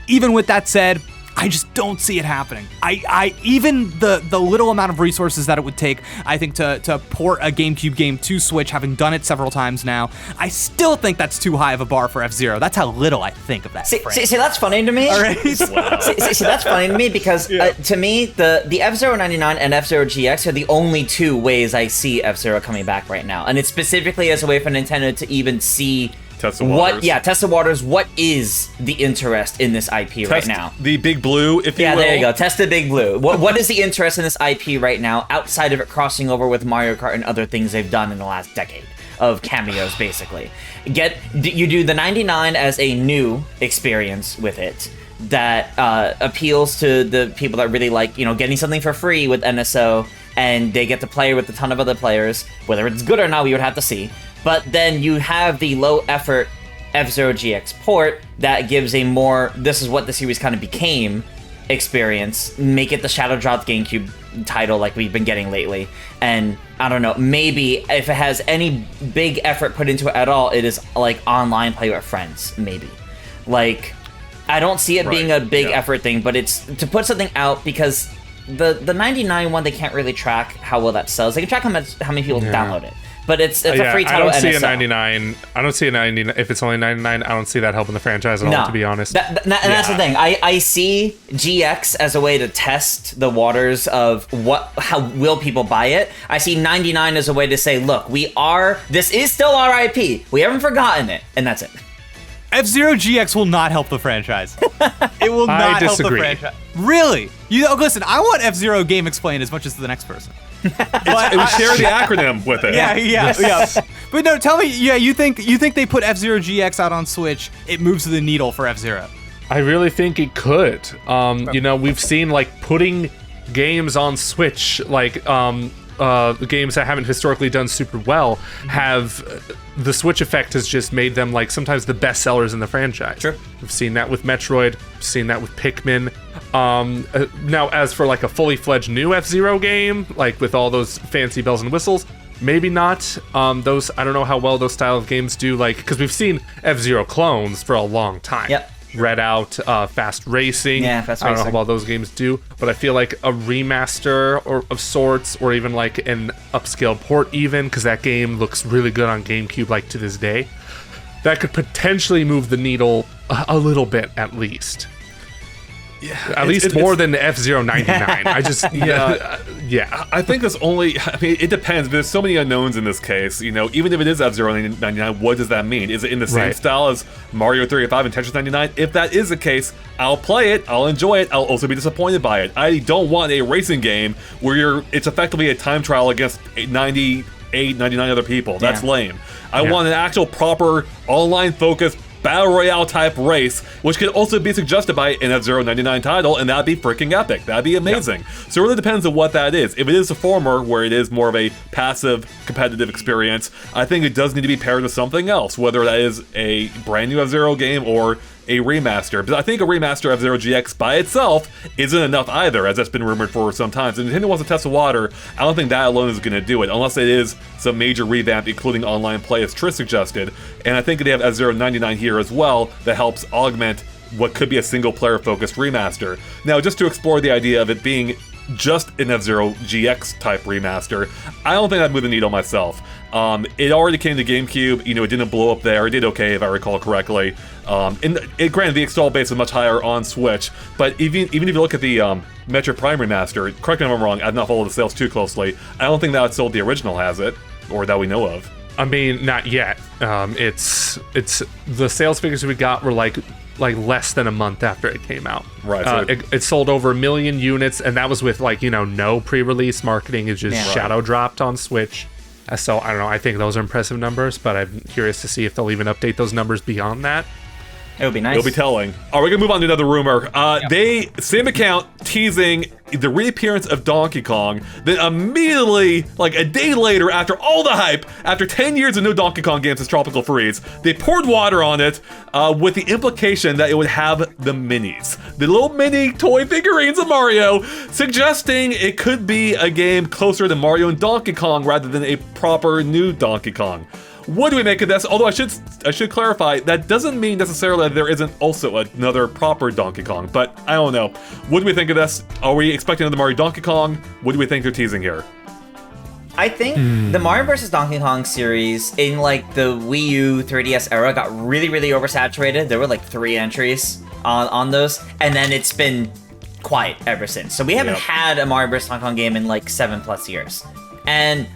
Even with that said, I just don't see it happening. I even the little amount of resources that it would take, I think, to port a GameCube game to Switch, having done it several times now, I still think that's too high of a bar for F-Zero. That's how little I think of that. See, that's funny to me. All right. See, that's funny to me because to me, the F-Zero 99 and F-Zero GX are the only two ways I see F-Zero coming back right now. And it's specifically as a way for Nintendo to even see Test the waters. Test the waters. What is the interest in this IP right now? The Big Blue, if you will. Yeah, there you go. Test the Big Blue. What is the interest in this IP right now, outside of it crossing over with Mario Kart and other things they've done in the last decade of cameos, basically? You do the 99 as a new experience with it that appeals to the people that really like, getting something for free with NSO, and they get to play with a ton of other players. Whether it's good or not, we would have to see. But then you have the low-effort F-Zero GX port that gives a more, this is what the series kind of became, experience, make it the shadow dropped GameCube title like we've been getting lately, and I don't know, maybe if it has any big effort put into it at all, it is like online play with friends, maybe. Like, I don't see it being a big effort thing, but it's to put something out, because the 99 one, they can't really track how well that sells. They can track how many people download it. But it's a free title. I don't see NSL. a 99. I don't see a 99. If it's only 99, I don't see that helping the franchise at all, to be honest. And that's the thing. I see GX as a way to test the waters of how will people buy it. I see 99 as a way to say, look, this is still our IP. We haven't forgotten it, and that's it. F-Zero GX will not help the franchise. It will not help the franchise. Really? Listen, I want F-Zero GameXplain as much as the next person. But we share the acronym with it. Yeah. But no, tell me, you think they put F-Zero GX out on Switch, it moves the needle for F-Zero? I really think it could. We've seen like putting games on Switch, like games that haven't historically done super well, have the Switch effect has just made them like sometimes the best sellers in the franchise. Sure. We've seen that with Metroid, we've seen that with Pikmin. Now, as for like a fully fledged new F-Zero game, like with all those fancy bells and whistles, maybe not. Those, I don't know how well those style of games do, like, because we've seen F-Zero clones for a long time. Yep. Red Out, Fast Racing. Yeah, Fast I don't know Racing. how well those games do, but I feel like a remaster or of sorts, or even like an upscale port, even because that game looks really good on GameCube, like to this day. That could potentially move the needle a little bit, at least. Yeah, at least more than the F-Zero 99. I just yeah. I think it's only. I mean, it depends. But there's so many unknowns in this case. Even if it is F-Zero 99, what does that mean? Is it in the same style as Mario 35 and Tetris 99? If that is the case, I'll play it. I'll enjoy it. I'll also be disappointed by it. I don't want a racing game where it's effectively a time trial against 98, 99 other people. That's lame. I want an actual proper online focused Battle Royale type race, which could also be suggested by an F-Zero 99 title, and that'd be freaking epic. That'd be amazing. So it really depends on what that is. If it is a former, where it is more of a passive competitive experience, I think it does need to be paired with something else, whether that is a brand new F-Zero game or a remaster. But I think a remaster of F-Zero GX by itself isn't enough either, as that's been rumored for some time. So Nintendo wants to test the water. I don't think that alone is going to do it, unless it is some major revamp, including online play, as Trish suggested. And I think they have F-Zero 99 here as well that helps augment what could be a single-player focused remaster. Now, just to explore the idea of it being just an F-Zero GX type remaster, I don't think I'd move the needle myself. It already came to GameCube, it didn't blow up there. It did okay, if I recall correctly. Granted, the install base is much higher on Switch, but even if you look at the Metroid Prime remaster, correct me if I'm wrong, I've not followed the sales too closely, I don't think that sold the original, has it? Or that we know of. I mean, not yet. It's the sales figures we got were like less than a month after it came out. Right. So it sold over 1 million units, and that was with no pre-release marketing. It just shadow dropped on Switch. So I don't know. I think those are impressive numbers, but I'm curious to see if they'll even update those numbers beyond that. It would be nice. It'll be telling. All right, we're gonna move on to another rumor. Same account teasing the reappearance of Donkey Kong. Then immediately, like a day later, after all the hype, after 10 years of no Donkey Kong games since Tropical Freeze, they poured water on it with the implication that it would have the minis, the little mini toy figurines of Mario, suggesting it could be a game closer to Mario and Donkey Kong rather than a proper new Donkey Kong. What do we make of this? Although I should clarify, that doesn't mean necessarily that there isn't also another proper Donkey Kong, but I don't know. What do we think of this? Are we expecting another Mario Donkey Kong? What do we think they're teasing here? I think the Mario vs. Donkey Kong series in like the Wii U 3DS era got really, really oversaturated. There were like 3 entries on those, and then it's been quiet ever since. So we haven't had a Mario vs. Donkey Kong game in like 7+ years. And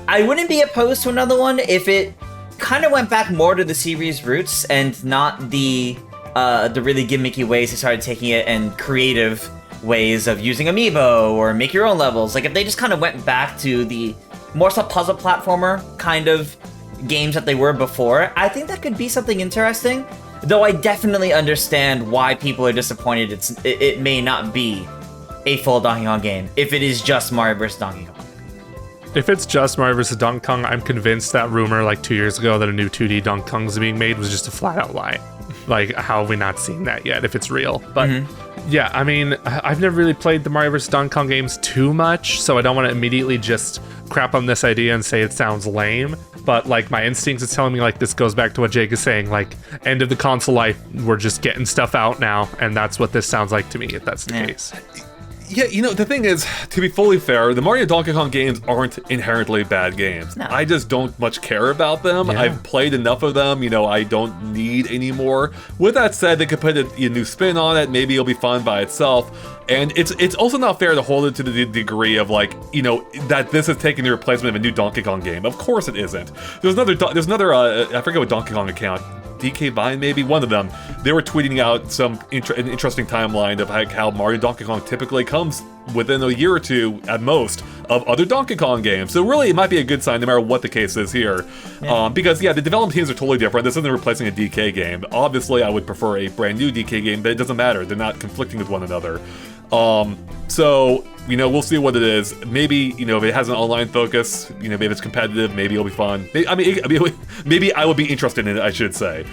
I wouldn't be opposed to another one if it kind of went back more to the series roots and not the really gimmicky ways they started taking it and creative ways of using amiibo or make your own levels. Like if they just kind of went back to the more puzzle platformer kind of games that they were before, I think that could be something interesting. Though I definitely understand why people are disappointed. It may not be a full Donkey Kong game if it is just Mario vs. Donkey Kong. If it's just Mario vs. Donkey Kong, I'm convinced that rumor like 2 years ago that a new 2D Donkey Kong is being made was just a flat out lie. Like, how have we not seen that yet if it's real? But yeah, I mean, I've never really played the Mario vs. Donkey Kong games too much, so I don't want to immediately just crap on this idea and say it sounds lame. But like, my instincts is telling me like this goes back to what Jake is saying, like end of the console life, we're just getting stuff out now, and that's what this sounds like to me, if that's the case. Yeah, the thing is, to be fully fair, the Mario Donkey Kong games aren't inherently bad games. No. I just don't much care about them. Yeah. I've played enough of them, I don't need any more. With that said, they could put a new spin on it, maybe it'll be fun by itself. And it's also not fair to hold it to the degree of like, that this is taking the replacement of a new Donkey Kong game. Of course it isn't. There's another I forget what Donkey Kong account, DK Vine maybe, one of them, they were tweeting out an interesting timeline of how Mario Donkey Kong typically comes within a year or two at most of other Donkey Kong games. So really, it might be a good sign no matter what the case is here. Because the development teams are totally different. This isn't replacing a DK game. Obviously, I would prefer a brand new DK game, but it doesn't matter. They're not conflicting with one another. So, we'll see what it is. Maybe, if it has an online focus, maybe it's competitive, maybe it'll be fun. Maybe I would be interested in it, I should say.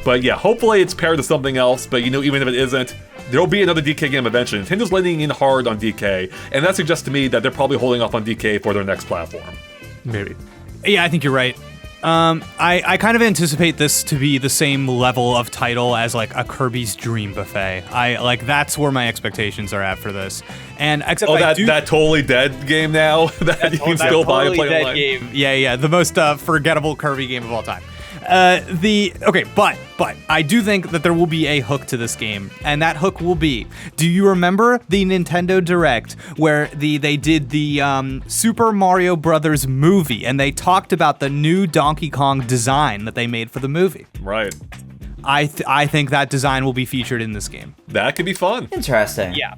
But yeah, hopefully it's paired to something else, but even if it isn't, there'll be another DK game eventually. Nintendo's leaning in hard on DK, and that suggests to me that they're probably holding off on DK for their next platform. Maybe. Yeah, I think you're right. I kind of anticipate this to be the same level of title as like a Kirby's Dream Buffet. That's where my expectations are at for this. And except that totally dead game now that you can still buy and play online. Game. Yeah, the most forgettable Kirby game of all time. But I do think that there will be a hook to this game, and that hook will be, do you remember the Nintendo Direct where they did the Super Mario Brothers movie, and they talked about the new Donkey Kong design that they made for the movie? Right. I think that design will be featured in this game. That could be fun. Interesting. Yeah.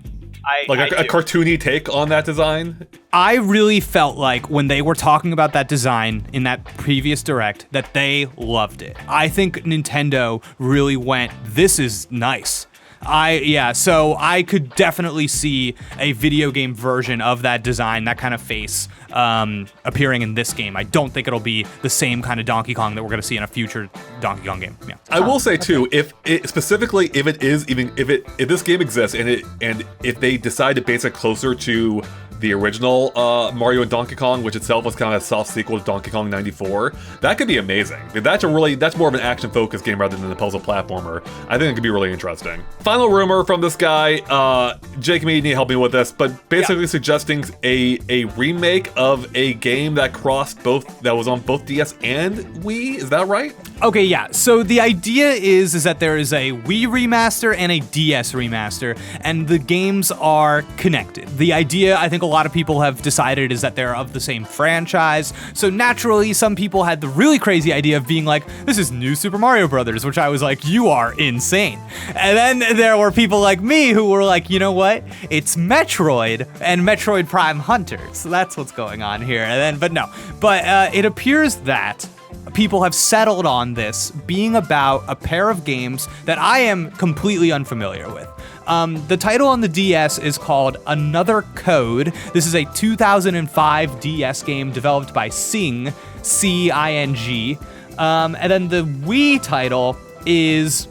A cartoony take on that design? I really felt like when they were talking about that design in that previous Direct that they loved it. I think Nintendo really went, this is nice. So I could definitely see a video game version of that design, that kind of face, appearing in this game. I don't think it'll be the same kind of Donkey Kong that we're going to see in a future Donkey Kong game. Yeah. I will say too, if this game exists and if they decide to base it closer to the original Mario and Donkey Kong, which itself was kind of a soft sequel to Donkey Kong 94, that could be amazing. That's more of an action-focused game rather than a puzzle platformer. I think it could be really interesting. Final rumor from this guy, Jake may need to help me with this, but basically suggesting a remake of a game that was on both DS and Wii. Is that right? Okay, yeah. So the idea is that there is a Wii remaster and a DS remaster, and the games are connected. The idea, I think a lot of people have decided, is that they're of the same franchise. So naturally, some people had the really crazy idea of being like, this is New Super Mario Brothers, which I was like, you are insane. And then there were people like me who were like, you know what? It's Metroid and Metroid Prime Hunter. So that's what's going on here. But it appears that people have settled on this being about a pair of games that I am completely unfamiliar with. The title on the DS is called Another Code. This is a 2005 DS game developed by Sing, C-I-N-G. And then the Wii title is,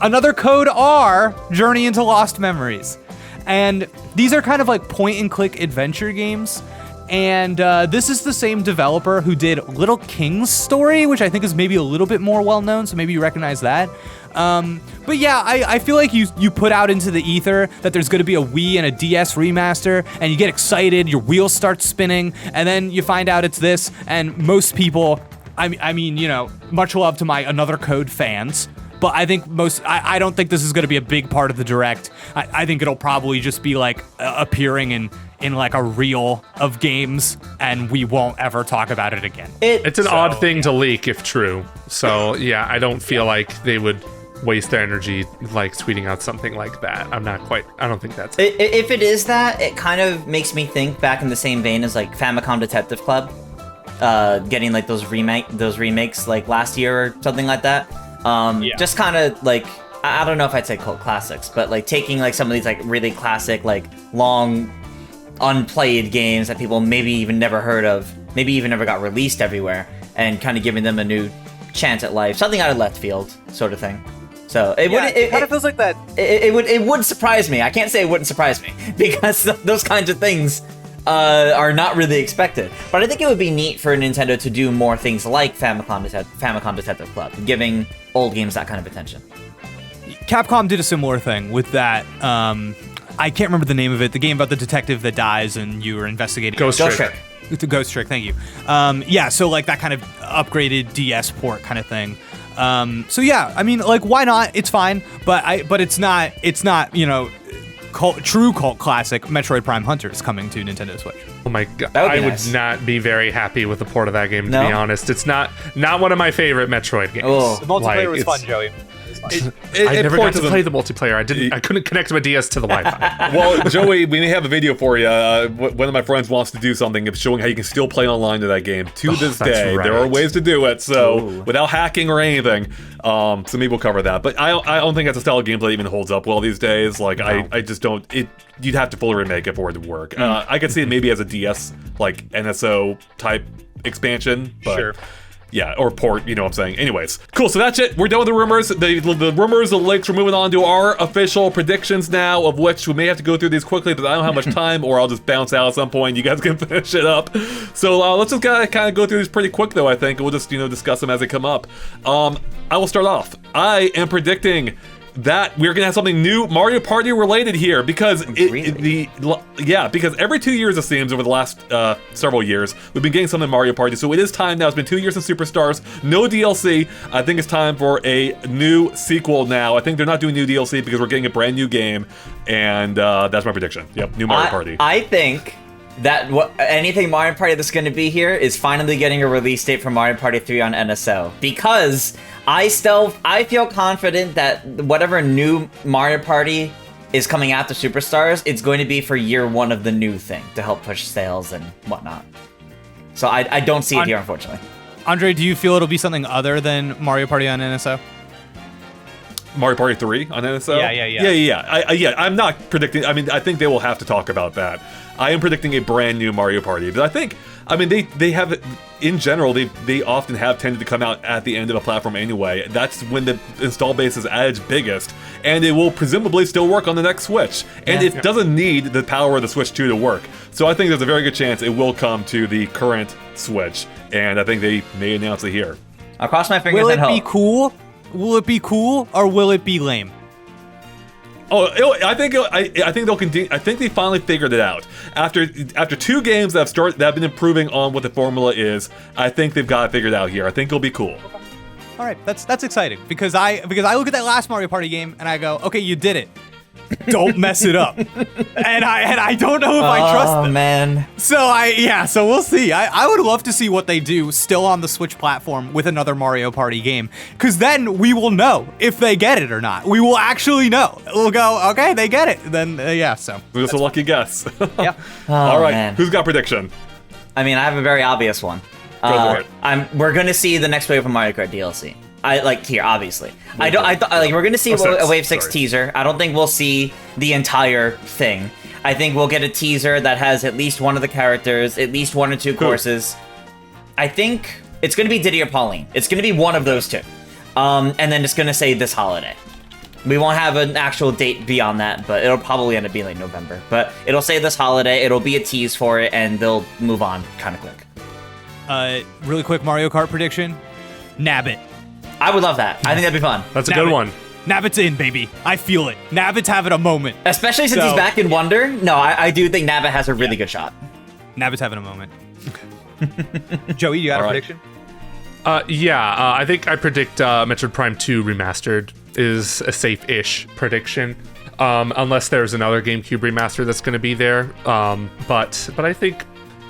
Another Code R, Journey into Lost Memories. And these are kind of like point-and-click adventure games. And this is the same developer who did Little King's Story, which I think is maybe a little bit more well-known, so maybe you recognize that. But yeah, I feel like you put out into the ether that there's going to be a Wii and a DS remaster, and you get excited, your wheels start spinning, and then you find out it's this, and most people, I mean, much love to my Another Code fans, but I think I don't think this is going to be a big part of the Direct. I think it'll probably just be like appearing in like a reel of games, and we won't ever talk about it again. It's an odd thing to leak if true. So yeah, I don't feel like they would waste their energy like tweeting out something like that. I don't think that's it. If it is that, it kind of makes me think back in the same vein as like Famicom Detective Club, getting like those remakes like last year or something like that. Just kind of like, I don't know if I'd say cult classics, but like taking like some of these like really classic, like long unplayed games that people maybe even never heard of, maybe even never got released everywhere, and kind of giving them a new chance at life, something out of left field sort of thing. So it kind of feels like that. It would surprise me. I can't say it wouldn't surprise me because those kinds of things are not really expected. But I think it would be neat for Nintendo to do more things like Famicom Detective Club, giving old games that kind of attention. Capcom did a similar thing with that. I can't remember the name of it. The game about the detective that dies and you were investigating. Ghost Trick. The Ghost Trick. Thank you. Yeah. So like that kind of upgraded DS port kind of thing. So yeah, I mean, like, why not? It's fine, but it's not, true cult classic Metroid Prime Hunters coming to Nintendo Switch. Oh my god, That would be I would nice. not be very happy with the port of that game, to No? be honest. It's not one of my favorite Metroid games. Oh. The multiplayer was it's- fun, Joey. I never got to play the multiplayer. I couldn't connect my DS to the Wi-Fi. Well, Joey, we may have a video for you. One of my friends wants to do something of showing how you can still play online to that game. To this that's day, there are right. ways to do it. So Ooh. without hacking or anything. So maybe we'll cover that. But I don't think that's a style of gameplay that even holds up well these days. Like I just don't. You'd have to fully remake it for it to work. I could see it maybe as a DS like NSO type expansion, but. Sure. Yeah, or port, you know what I'm saying. Anyways, cool, so that's it. We're done with the rumors. The rumors, the leaks, we're moving on to our official predictions now, of which we may have to go through these quickly, but I don't have much time, or I'll just bounce out at some point. You guys can finish it up. So let's just kind of go through these pretty quick, though, I think. We'll just, discuss them as they come up. I will start off. I am predicting that we're gonna have something new Mario Party related here because because every 2 years it seems over the last several years we've been getting something Mario Party, so it is time now. It's been 2 years since Superstars, no DLC. I think it's time for a new sequel now. I think they're not doing new DLC because we're getting a brand new game, and that's my prediction. Yep, new Mario Party. I think that anything Mario Party that's going to be here is finally getting a release date for Mario Party 3 on NSO, because I feel confident that whatever new Mario Party is coming after Superstars, it's going to be for year one of the new thing to help push sales and whatnot. So I don't see it here, unfortunately. Andre, do you feel it'll be something other than Mario Party on NSO? Mario Party 3 on NSO? Yeah. I'm not predicting. I mean, I think they will have to talk about that. I am predicting a brand new Mario Party, but I think, they have, in general, they often have tended to come out at the end of a platform anyway. That's when the install base is at its biggest, and it will presumably still work on the next Switch. And it doesn't need the power of the Switch 2 to work. So I think there's a very good chance it will come to the current Switch, and I think they may announce it here. I'll cross my fingers Will and it hope. be cool? Will it be cool, or will it be lame? I think they'll continue. I think they finally figured it out after 2 games that have been improving on what the formula is. I think they've got it figured out here. I think it'll be cool. All right, that's exciting because I look at that last Mario Party game and I go, okay, you did it. Don't mess it up. and I don't know if I trust them. Oh man. So we'll see. I would love to see what they do still on the Switch platform with another Mario Party game, because then we will know if they get it or not. We will actually know. We'll go, okay, they get it. Then so. Just a lucky guess. Yeah. All right, man. who's got prediction? I mean, I have a very obvious one. Go for it. We're gonna see the next wave of Mario Kart DLC. Obviously. We're gonna see six. a Wave 6 Sorry. teaser. I don't think we'll see the entire thing. I think we'll get a teaser that has at least one of the characters, at least 1 or 2 courses. I think it's gonna be Diddy or Pauline. It's gonna be one of those 2. And then it's gonna say this holiday. We won't have an actual date beyond that, but it'll probably end up being like November. But it'll say this holiday, it'll be a tease for it, and they'll move on kind of quick. Really quick Mario Kart prediction. Nabbit. I would love that. I think that'd be fun. That's a good Nabbit. one. Nabbit's in, baby. I feel it. Nabbit's having a moment. Especially since So- he's back in Wonder. No, I do think Nabbit has a really good shot. Nabbit's having a moment. Joey, you got a All right. prediction? I think I predict Metroid Prime 2 Remastered is a safe-ish prediction. Unless there's another GameCube remaster that's going to be there. But I think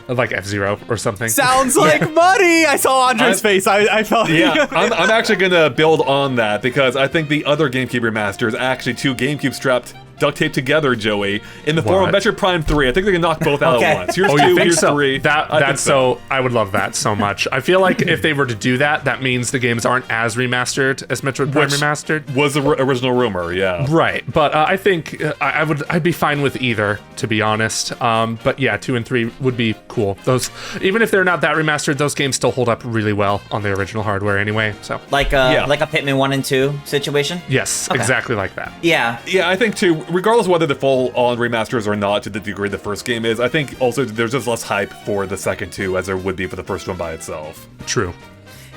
like F-Zero or something. Sounds like money. I saw Andre's face. I felt Yeah, I'm actually gonna build on that because I think the other GameCube remaster is actually 2 GameCube strapped duct taped together, Joey, in the form of What? Metroid Prime 3. I think they can knock both out Okay. at once. Here's Oh, two, you think here's so? three. That's so. I would love that so much. I feel like if they were to do that, that means the games aren't as remastered as Metroid Prime Which Remastered. was the original rumor, yeah. Right, but I think I'd be fine with either, to be honest. But yeah, 2 and 3 would be cool. Those, even if they're not that remastered, those games still hold up really well on the original hardware anyway. So Like a Pikmin 1 and 2 situation? yes, exactly like that. Yeah. Yeah, I think too, regardless of whether the full-on remasters or not to the degree the first game is, I think also there's just less hype for the second two as there would be for the first one by itself. True.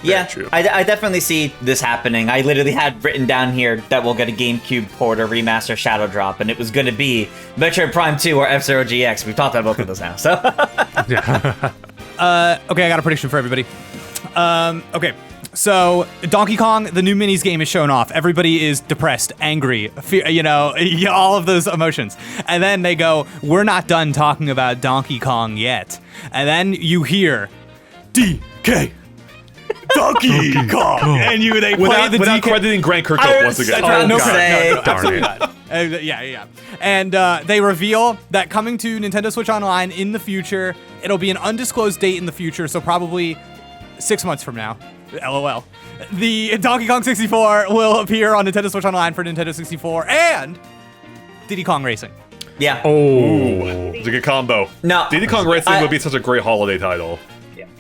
Yeah, true. I definitely see this happening. I literally had written down here that we'll get a GameCube port or remaster Shadow Drop, and it was going to be Metroid Prime 2 or F-Zero GX. We've talked about both of those now, so... Okay, I got a prediction for everybody. Okay, so Donkey Kong, the new minis game is shown off. Everybody is depressed, angry, all of those emotions. And then they go, we're not done talking about Donkey Kong yet. And then you hear, DK. Donkey Kong, and they play the without DK. crediting Grant Kirkhope once again. No, Darn it. Yeah. And they reveal that coming to Nintendo Switch Online in the future, it'll be an undisclosed date in the future, so probably 6 months from now. LOL. The Donkey Kong 64 will appear on Nintendo Switch Online for Nintendo 64 and Diddy Kong Racing. Yeah. Oh, It's a good combo. No. Diddy Kong Racing would be such a great holiday title.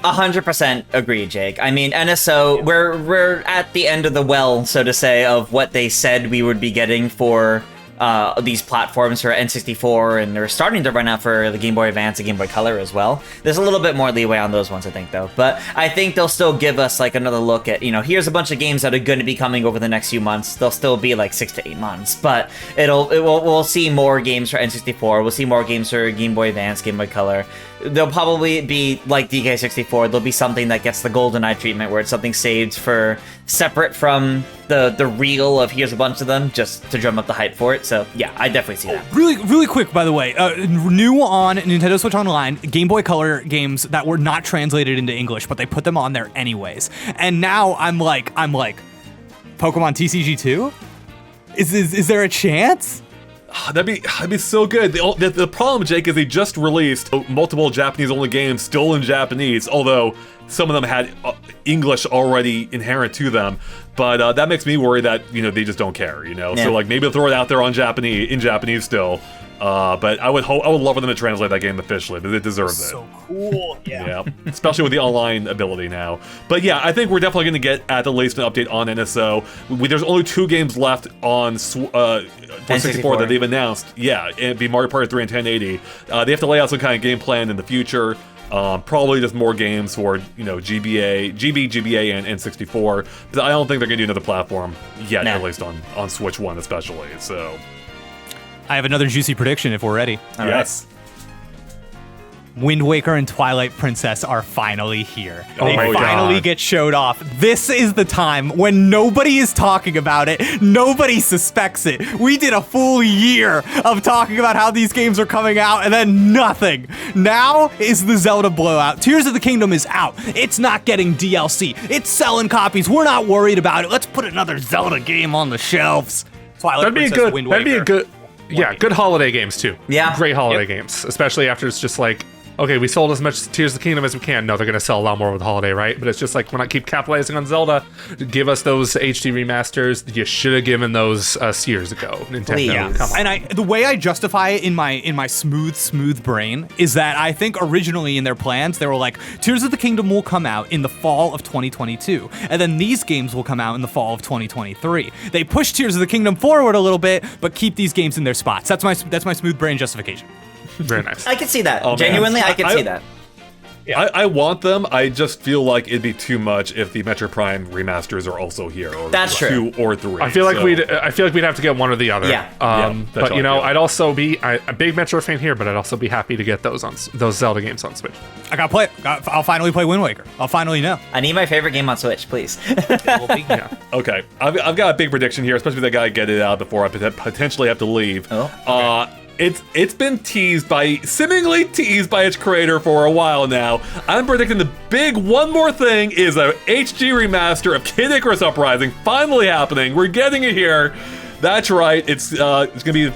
100% agree, Jake. I mean, NSO, we're at the end of the well, so to say, of what they said we would be getting for these platforms for N64, and they're starting to run out for the Game Boy Advance and Game Boy Color as well. There's a little bit more leeway on those ones, I think, though. But I think they'll still give us like another look at, here's a bunch of games that are going to be coming over the next few months. They'll still be like 6 to 8 months, but we'll see more games for N64. We'll see more games for Game Boy Advance, Game Boy Color. There'll probably be like DK64. There'll be something that gets the GoldenEye treatment, where it's something saved for separate from the reel of here's a bunch of them, just to drum up the hype for it. So yeah, I definitely see that. Really quick, by the way, new on Nintendo Switch Online, Game Boy Color games that were not translated into English, but they put them on there anyways. And now I'm like, Pokemon TCG 2? Is there a chance? That'd be so good. The problem, Jake, is they just released multiple Japanese-only games still in Japanese, although some of them had English already inherent to them. But that makes me worry that they just don't care. Yeah. So like maybe they'll throw it out there in Japanese still. But I would love for them to translate that game officially, because it deserves it. So cool, yeah. Especially with the online ability now. But yeah, I think we're definitely going to get at the least an update on NSO. There's only 2 games left on for 64 that they've announced. Yeah, it'd be Mario Party 3 and 1080. They have to lay out some kind of game plan in the future. Probably just more games for GBA, and N64. But I don't think they're going to do another platform yet, at least on Switch 1 especially. So I have another juicy prediction if we're ready. All yes. Wind Waker and Twilight Princess are finally here. They my finally God. get showed off. This is the time when nobody is talking about it. Nobody suspects it. We did a full year of talking about how these games are coming out, and then nothing. Now is the Zelda blowout. Tears of the Kingdom is out. It's not getting DLC. It's selling copies. We're not worried about it. Let's put another Zelda game on the shelves. Twilight Princess, Wind Waker. Good holiday games too. Yeah. Great holiday games, especially after it's just like, okay, we sold as much Tears of the Kingdom as we can. No, they're going to sell a lot more with the holiday, right? But it's just like, we're not keep capitalizing on Zelda. Give us those HD remasters. You should have given those years ago, Nintendo. Please. Come on. And the way I justify it in my smooth brain is that I think originally in their plans they were like, Tears of the Kingdom will come out in the fall of 2022, and then these games will come out in the fall of 2023. They push Tears of the Kingdom forward a little bit, but keep these games in their spots. That's my smooth brain justification. Very nice. I can see that. Oh, man. Genuinely, I can see that. I want them. I just feel like it'd be too much if the Metro Prime remasters are also here. Or That's true. 2 or 3. I feel like we'd have to get one or the other. Yeah. that's But how I feel. I'd also be a big Metro fan here, but I'd also be happy to get those Zelda games on Switch. I gotta play it. I'll finally play Wind Waker. I'll finally know. I need my favorite game on Switch, please. Yeah. Okay, I've got a big prediction here, especially if I gotta get it out before I potentially have to leave. Oh, It's been seemingly teased by its creator for a while now. I'm predicting the big one more thing is a HD remaster of Kid Icarus Uprising finally happening. We're getting it here. That's right. It's gonna be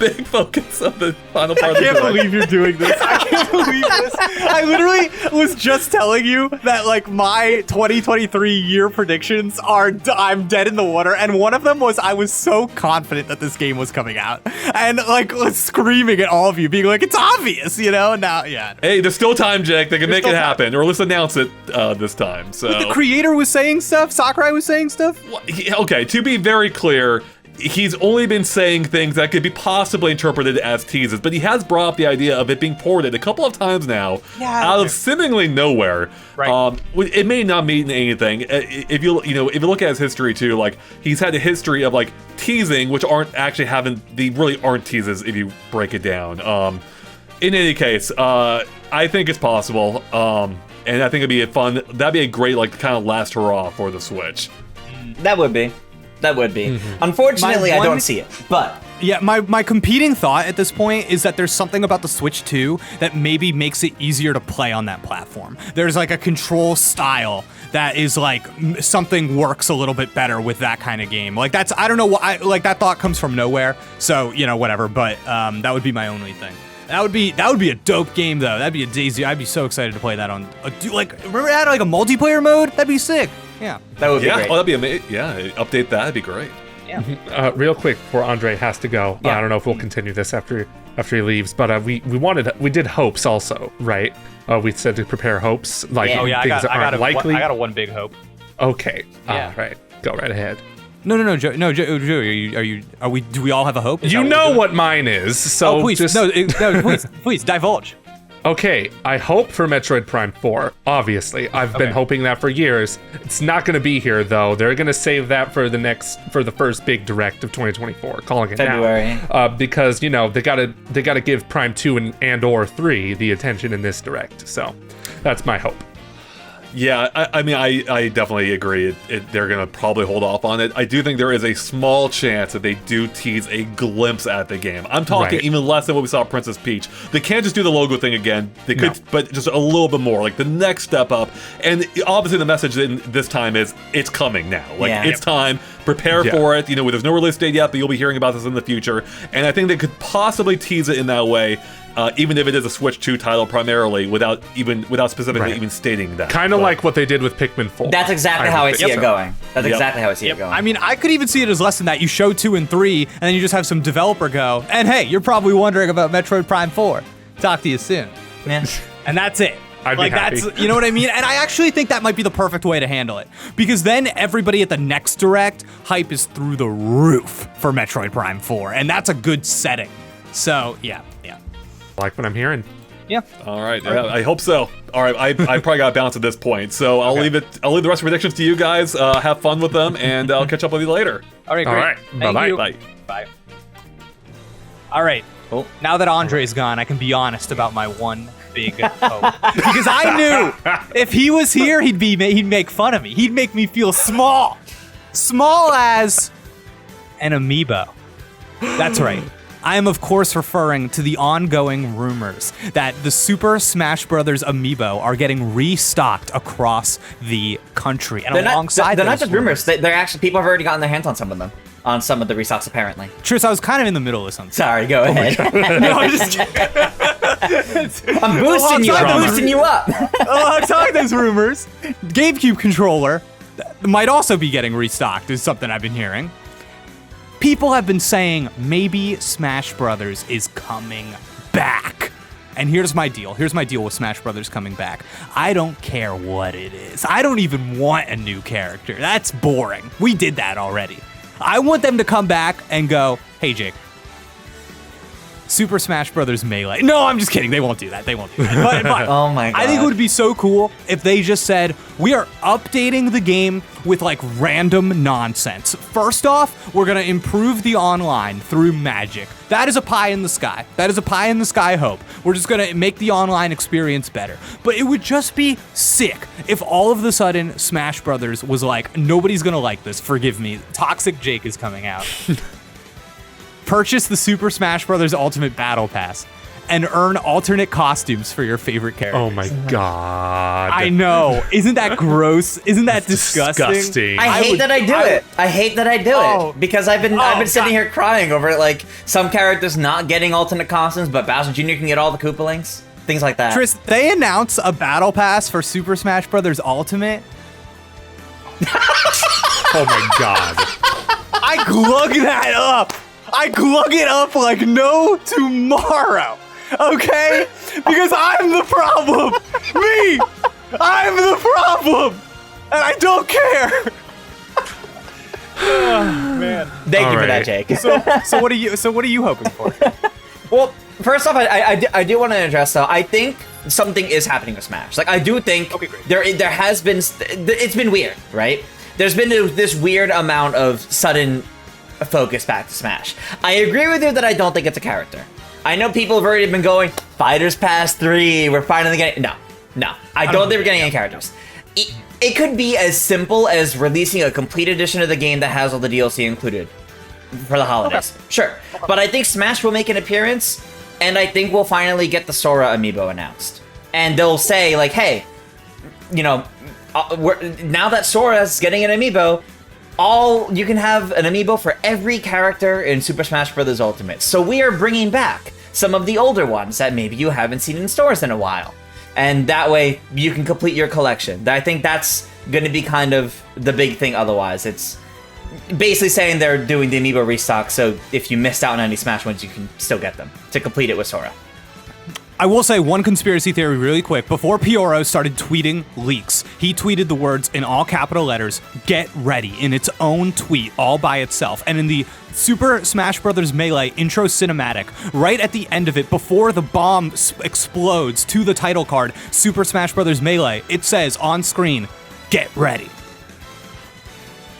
big focus of the final part of the I can't direct. believe you're doing this. I can't believe this. I literally was just telling you that like my 2023 year predictions are I'm dead in the water, and one of them was I was so confident that this game was coming out, and like was screaming at all of you, being like, "It's obvious," you know. Now, yeah. Hey, there's still time, Jake. They can make it still time. happen, or at least announce it this time. So The creator was saying stuff. Sakurai was saying stuff. okay, to be very clear, he's only been saying things that could be possibly interpreted as teases, but he has brought up the idea of it being ported a couple of times now, out of seemingly nowhere. Right. It may not mean anything. If you look at his history too, like he's had a history of like teasing, which really aren't teases if you break it down. In any case, I think it's possible, and I think it'd be that'd be a great like kind of last hurrah for the Switch. That would be. Unfortunately, I don't see it, but Yeah, my competing thought at this point is that there's something about the Switch 2 that maybe makes it easier to play on that platform. There's like a control style that is like something works a little bit better with that kind of game. Like that's, I don't know why, like that thought comes from nowhere. So, you know, whatever, but that would be my only thing. That would be a dope game though. That'd be a Daisy. I'd be so excited to play that on remember that like a multiplayer mode? That'd be sick. Yeah. that would be great. Oh, that'd be amazing. Yeah, update that. That'd be great. Real quick before Andre has to go, I don't know if we'll continue this after he leaves, but we did hopes also, right? We said to prepare hopes, like Yeah. Oh yeah, things that aren't likely. I got a one big hope. Okay, Yeah. all right, go right ahead. No, Joe, do we all have a hope? Is You that know we're what mine is, so doing? just please divulge. okay. I hope for Metroid Prime 4. Obviously, I've been hoping that for years. It's not going to be here though. They're going to save that for the first big direct of 2024. Calling it February. now, because you know they gotta give Prime 2 and or 3 the attention in this direct. So that's my hope. Yeah, I mean, I definitely agree. They're going to probably hold off on it. I do think there is a small chance that they do tease a glimpse at the game. I'm talking Right. even less than what we saw at Princess Peach. They can't just do the logo thing again. They could, but just a little bit more, like the next step up. And obviously the message this time is, it's coming now. Like, Yeah. it's time. Prepare for it. You know, there's no release date yet, but you'll be hearing about this in the future. And I think they could possibly tease it in that way. Even if it is a Switch 2 title primarily, without specifically Right. even stating that. Kind of But- like what they did with Pikmin 4. That's exactly how I see it going. That's exactly how I see it going. I mean, I could even see it as less than that. You show 2 and 3, and then you just have some developer go, and hey, you're probably wondering about Metroid Prime 4. Talk to you soon. Yeah. And that's it. I'd be happy. That's, you know what I mean? And I actually think that might be the perfect way to handle it. Because then everybody at the next direct, hype is through the roof for Metroid Prime 4. And that's a good setting. So, yeah. like what I'm hearing. Yeah. All right, yeah, I hope so. All right, I probably got to bounce at this point, so I'll leave the rest of the predictions to you guys. Have fun with them, and I'll catch up with you later. All right, All great. right. Thank Bye-bye. you. Bye. Bye. All right. Cool. Now that Andre's gone, I can be honest about my one big hope. Because I knew if he was here, he'd make fun of me. He'd make me feel small. Small as an amiibo. That's right. I am, of course, referring to the ongoing rumors that the Super Smash Bros. Amiibo are getting restocked across the country. And They're alongside not those just rumors. They're actually, people have already gotten their hands on some of them. On some of the restocks, apparently. Tris, I was kind of in the middle of something. Sorry, go ahead. No, I'm just I'm boosting you. I'm boosting you up. Alongside those rumors, GameCube controller might also be getting restocked, is something I've been hearing. People have been saying maybe Smash Brothers is coming back. And here's my deal. Here's my deal with Smash Brothers coming back. I don't care what it is. I don't even want a new character. That's boring. We did that already. I want them to come back and go, hey, Jake, Super Smash Bros. Melee. No, I'm just kidding. They won't do that. But Oh my I think it God. would be so cool if they just said, we are updating the game with like random nonsense. First off, we're going to improve the online through magic. That is a pie in the sky. That is a pie in the sky hope. We're just going to make the online experience better. But it would just be sick if all of a sudden Smash Brothers was like, nobody's going to like this. Forgive me. Toxic Jake is coming out. Purchase the Super Smash Bros. Ultimate Battle Pass. and earn alternate costumes for your favorite characters. Oh my god. I know. Isn't that gross? Isn't that disgusting? Disgusting. I hate that I do it. I hate that I do it because I've been sitting here crying over it. Like some characters not getting alternate costumes, but Bowser Jr. can get all the Koopalings, things like that. Tris, they announce a battle pass for Super Smash Bros. Ultimate. Oh my god. I glug that up. I glug it up like no tomorrow. Okay? Because I'm the problem. Me. I'm the problem. And I don't care. Oh, man. Thank you for right. that, Jake. So what are you hoping for? Well, first off, I do want to address though. I think something is happening with Smash. Like I do think there has been it's been weird, right? There's been this weird amount of sudden focus back to Smash. I agree with you that I don't think it's a character. I know people have already been going Fighters Pass 3. We're finally getting no. I don't think we're getting any characters. It could be as simple as releasing a complete edition of the game that has all the DLC included for the holidays. Okay. Sure. But I think Smash will make an appearance, and I think we'll finally get the Sora amiibo announced. And they'll say, like, hey, you know, now that Sora's getting an amiibo, you can have an amiibo for every character in Super Smash Bros. Ultimate. So we are bringing back some of the older ones that maybe you haven't seen in stores in a while. And that way, you can complete your collection. I think that's going to be kind of the big thing otherwise. It's basically saying they're doing the amiibo restock, so if you missed out on any Smash ones, you can still get them to complete it with Sora. I will say one conspiracy theory really quick. Before Pioro started tweeting leaks, he tweeted the words in all capital letters, "Get ready," in its own tweet, all by itself. And in the Super Smash Bros. Melee intro cinematic, right at the end of it, before the bomb explodes to the title card, Super Smash Bros. Melee, it says on screen, "Get ready."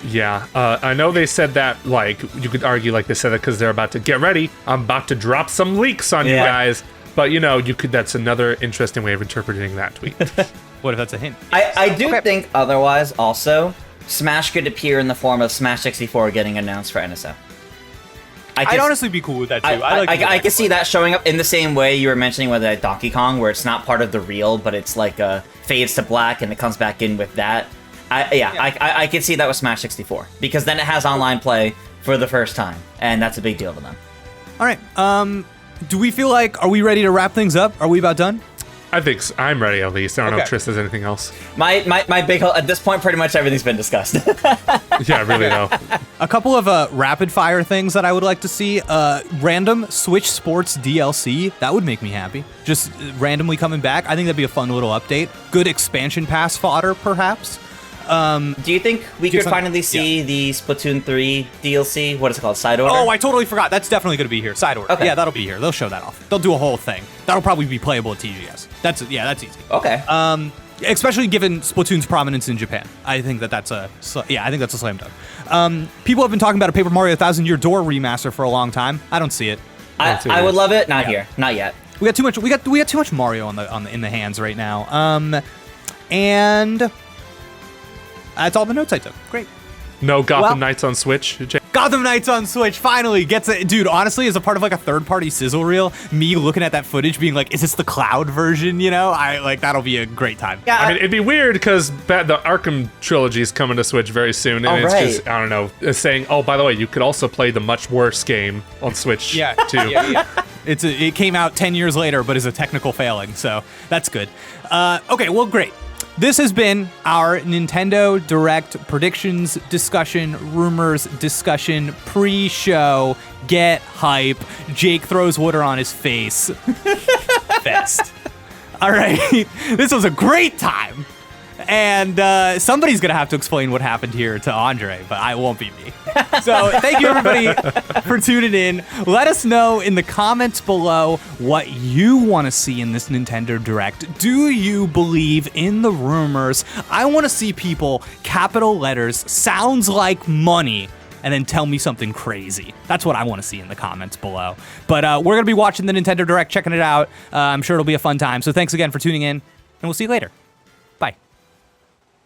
Yeah, I know they said that, like, you could argue like they said that because they're about to get ready. I'm about to drop some leaks on you guys. But, you know, that's another interesting way of interpreting that tweet. What if that's a hint? I do think otherwise also, Smash could appear in the form of Smash 64 getting announced for NSO. I'd honestly be cool with that too. I can see that showing up in the same way you were mentioning with Donkey Kong, where it's not part of the reel, but it's like fades to black and it comes back in with that. I can see that with Smash 64 because then it has online play for the first time, and that's a big deal to them. All right. Do we feel like, are we ready to wrap things up? Are we about done? I think I'm ready at least. I don't know if Tris has anything else. My big at this point, pretty much everything's been discussed. Yeah, really though. A couple of rapid fire things that I would like to see. Random Switch Sports DLC. That would make me happy. Just randomly coming back. I think that'd be a fun little update. Good expansion pass fodder, perhaps. Do you think we could finally see the Splatoon 3 DLC? What is it called? Side order? Oh, I totally forgot. That's definitely going to be here. Side order. Okay. Yeah, that'll be here. They'll show that off. They'll do a whole thing. That'll probably be playable at TGS. That's easy. Okay. Especially given Splatoon's prominence in Japan. I think that's a slam dunk. People have been talking about a Paper Mario 1000-Year Door remaster for a long time. I don't see it. I would love it. Not here. Not yet. We got too much. We got too much Mario in the hands right now. And that's all the notes I took. Great. No Gotham Knights on Switch. Gotham Knights on Switch finally gets it. Dude, honestly, as a part of like a third-party sizzle reel, me looking at that footage being like, is this the cloud version, you know? That'll be a great time. Yeah, I mean, it'd be weird because the Arkham trilogy is coming to Switch very soon. And it's just, I don't know, saying, oh, by the way, you could also play the much worse game on Switch, too. Yeah. It came out 10 years later, but is a technical failing, so that's good. Okay, well, great. This has been our Nintendo Direct predictions, discussion, rumors, discussion, pre-show, get hype, Jake throws water on his face. Fest. All right. This was a great time. And somebody's going to have to explain what happened here to Andre, but I won't be me. So thank you, everybody, for tuning in. Let us know in the comments below what you want to see in this Nintendo Direct. Do you believe in the rumors? I want to see people, capital letters, sounds like money, and then tell me something crazy. That's what I want to see in the comments below. But we're going to be watching the Nintendo Direct, checking it out. I'm sure it'll be a fun time. So thanks again for tuning in, and we'll see you later.